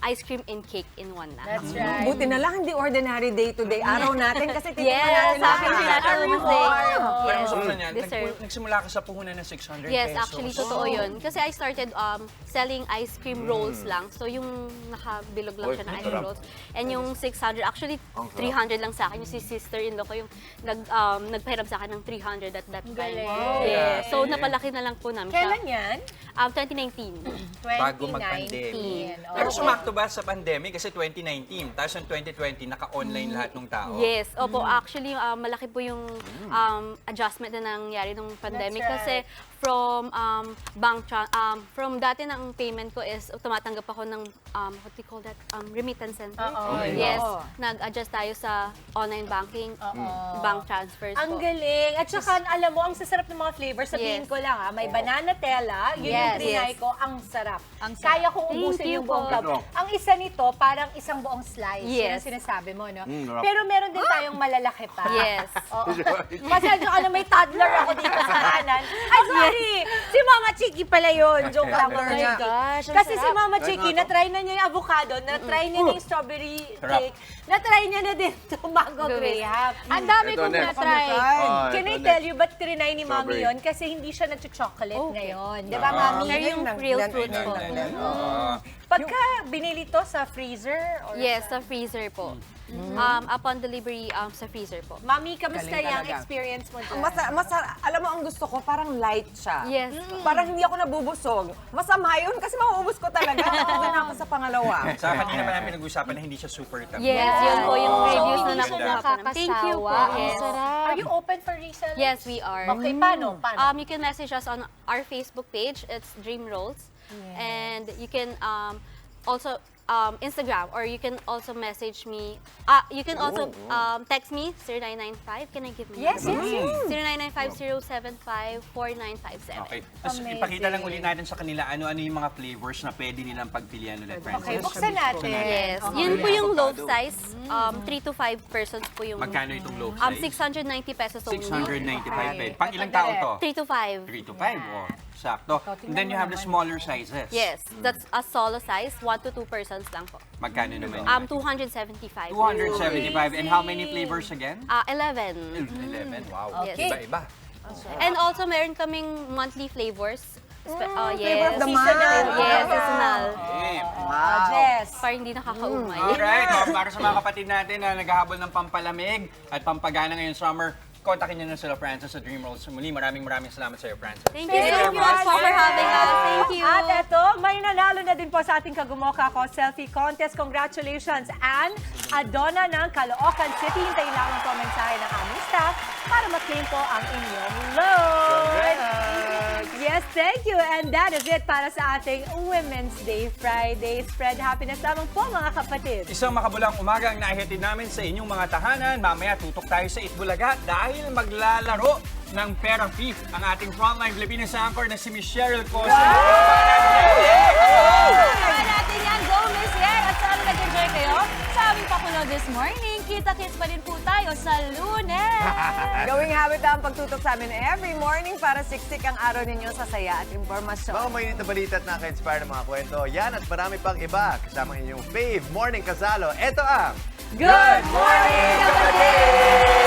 ice cream and cake in one na. That's right. Buti na lang hindi ordinary day-to-day araw natin kasi titignan Yes, natin Happy International Women's Day. Pero Yes, gusto niyan, deserve. nagsimula ka sa puhunan ng 600 Yes, pesos. actually, totoo yun. Kasi I started selling ice cream rolls lang. So, yung nakabilog lang siya na ice cream rolls. And yung 600, actually, 300 lang sa akin. Yung si sister-in-law ko yung nagpahiram sa akin ng 300 at that time. Galing. Yeah. So, napalaki na lang po namin siya. Kailan yan? 2019. Bago mag-pandemic. Pero sumakto ba sa pandemic? Kasi 2019, tapos yung 2020, naka-online lahat ng tao. Yes, opo. Actually, malaki po yung adjustment na nangyari ng pandemic. That's right. Kasi from dati na ang payment ko is tumatanggap ako ng what do you call that? Remittance center. Yes. Nag-adjust tayo sa online banking, bank transfers Ang po. galing. At saka, alam mo, ang sasarap ng mga flavors. Sabihin ko lang, may banana tella. Yun yung trinay ko. Ang sarap. Kaya kong ubusin yung buong cup. Ang isa nito, parang isang buong slice. Yun ang sinasabi mo, no? Pero meron din tayong malalaki pa. Yes. Masyado ka na may toddler ako dito sa kanan. Ay, sorry! Si Mama Chiki pala yun. Joke lang. Oh my gosh, ang Kasi si sarap. Mama Chiki, na-try na niya yung avocado, na-try niya na yung strawberry cake, na-try niya na din itong mango graham. Ang dami kong na-try. Can I tell you, ba't trinay ni Mami yun? Kasi hindi siya nag-chocolate ngayon. Di ba, Mami? Yung real fruits po. Pagka binili to sa freezer? Or Yes, sa freezer po. Upon delivery, sa freezer po. Mami, kamusta Galing yung talaga. experience mo dyan? Alam mo, ang gusto ko, parang light siya. Yes. Parang hindi ako nabubusog. Masama yun kasi mauubos ko talaga. Ako na ako sa pangalawa. Sa kanina pa namin nag-usapan na hindi siya super tamis. Yes, yun po yung reviews na Hindi siya nakuha. Thank you po. nakakasawa. Yes. Are you open for resellers? Yes, we are. Okay, paano? You can message us on our Facebook page. It's Dream Rolls. And you can also Instagram, or you can also message me. You can also text me 0995. Can I give my Yes, number? yes, yes. 0950754957. Okay. Tapos ipakita lang ulit natin sa kanila ano-ano yung mga flavors na pwede nilang pagpilian ulit, Frances. Okay, buksan natin. Yes. Yun po yung loaf size. 3 to 5 persons po yung... Magkano itong loaf size? 690 pesos only. 695 pesos. Pang ilang tao to? 3 to 5. 3 to 5, oh. Sakto. And then you have the smaller sizes. Yes, that's a solo size, 1 to 2 persons lang po. Magkano naman? 275. 275. And how many flavors again? 11. 11. Wow. Yes. Iba-iba. And also, meron kaming monthly flavors. Yes. Favorite of the Sister month. namin. Yes, seasonal. Jess. Parang hindi nakakaumay. Alright, para sa mga kapatid natin na naghahabol ng pampalamig at pampagana ngayong summer, kontakin nyo na sila, Francis, sa Dream Rolls. Muli, maraming salamat sa iyo, Francis. Thank you so much for having us. Thank you. At eto, may nanalo na din po sa ating Kagumoka Ko Selfie Contest. Congratulations, Anne Adona ng Caloocan City. Hintayin lang ang mensahe ng aming staff para ma-claim po ang inyong load. Yes, thank you. And that is it para sa ating Women's Day Friday. Spread happiness lamang po, mga kapatid. Isang makabulang umaga ang naihatid namin sa inyong mga tahanan. Mamaya tutok tayo sa Itbulaga dahil maglalaro ng Pera Beef ang ating frontline Filipinas anchor na si Miss Cheryl Cosa. Kaya natin yan, go Miss Yen! At sana nag-enjoy kayo sa aming pakulo this morning. Kita-kits pa rin po tayo sa Lunes! Gawing habit ang pagtutok sa amin every morning para siksik ang araw ninyo sa saya at impormasyon. Mga mainit na balita at nakaka-inspire ng mga kwento. Yan at marami pang iba. Kasama inyong fave morning kasalo. Ito ang Good Morning, kapatid!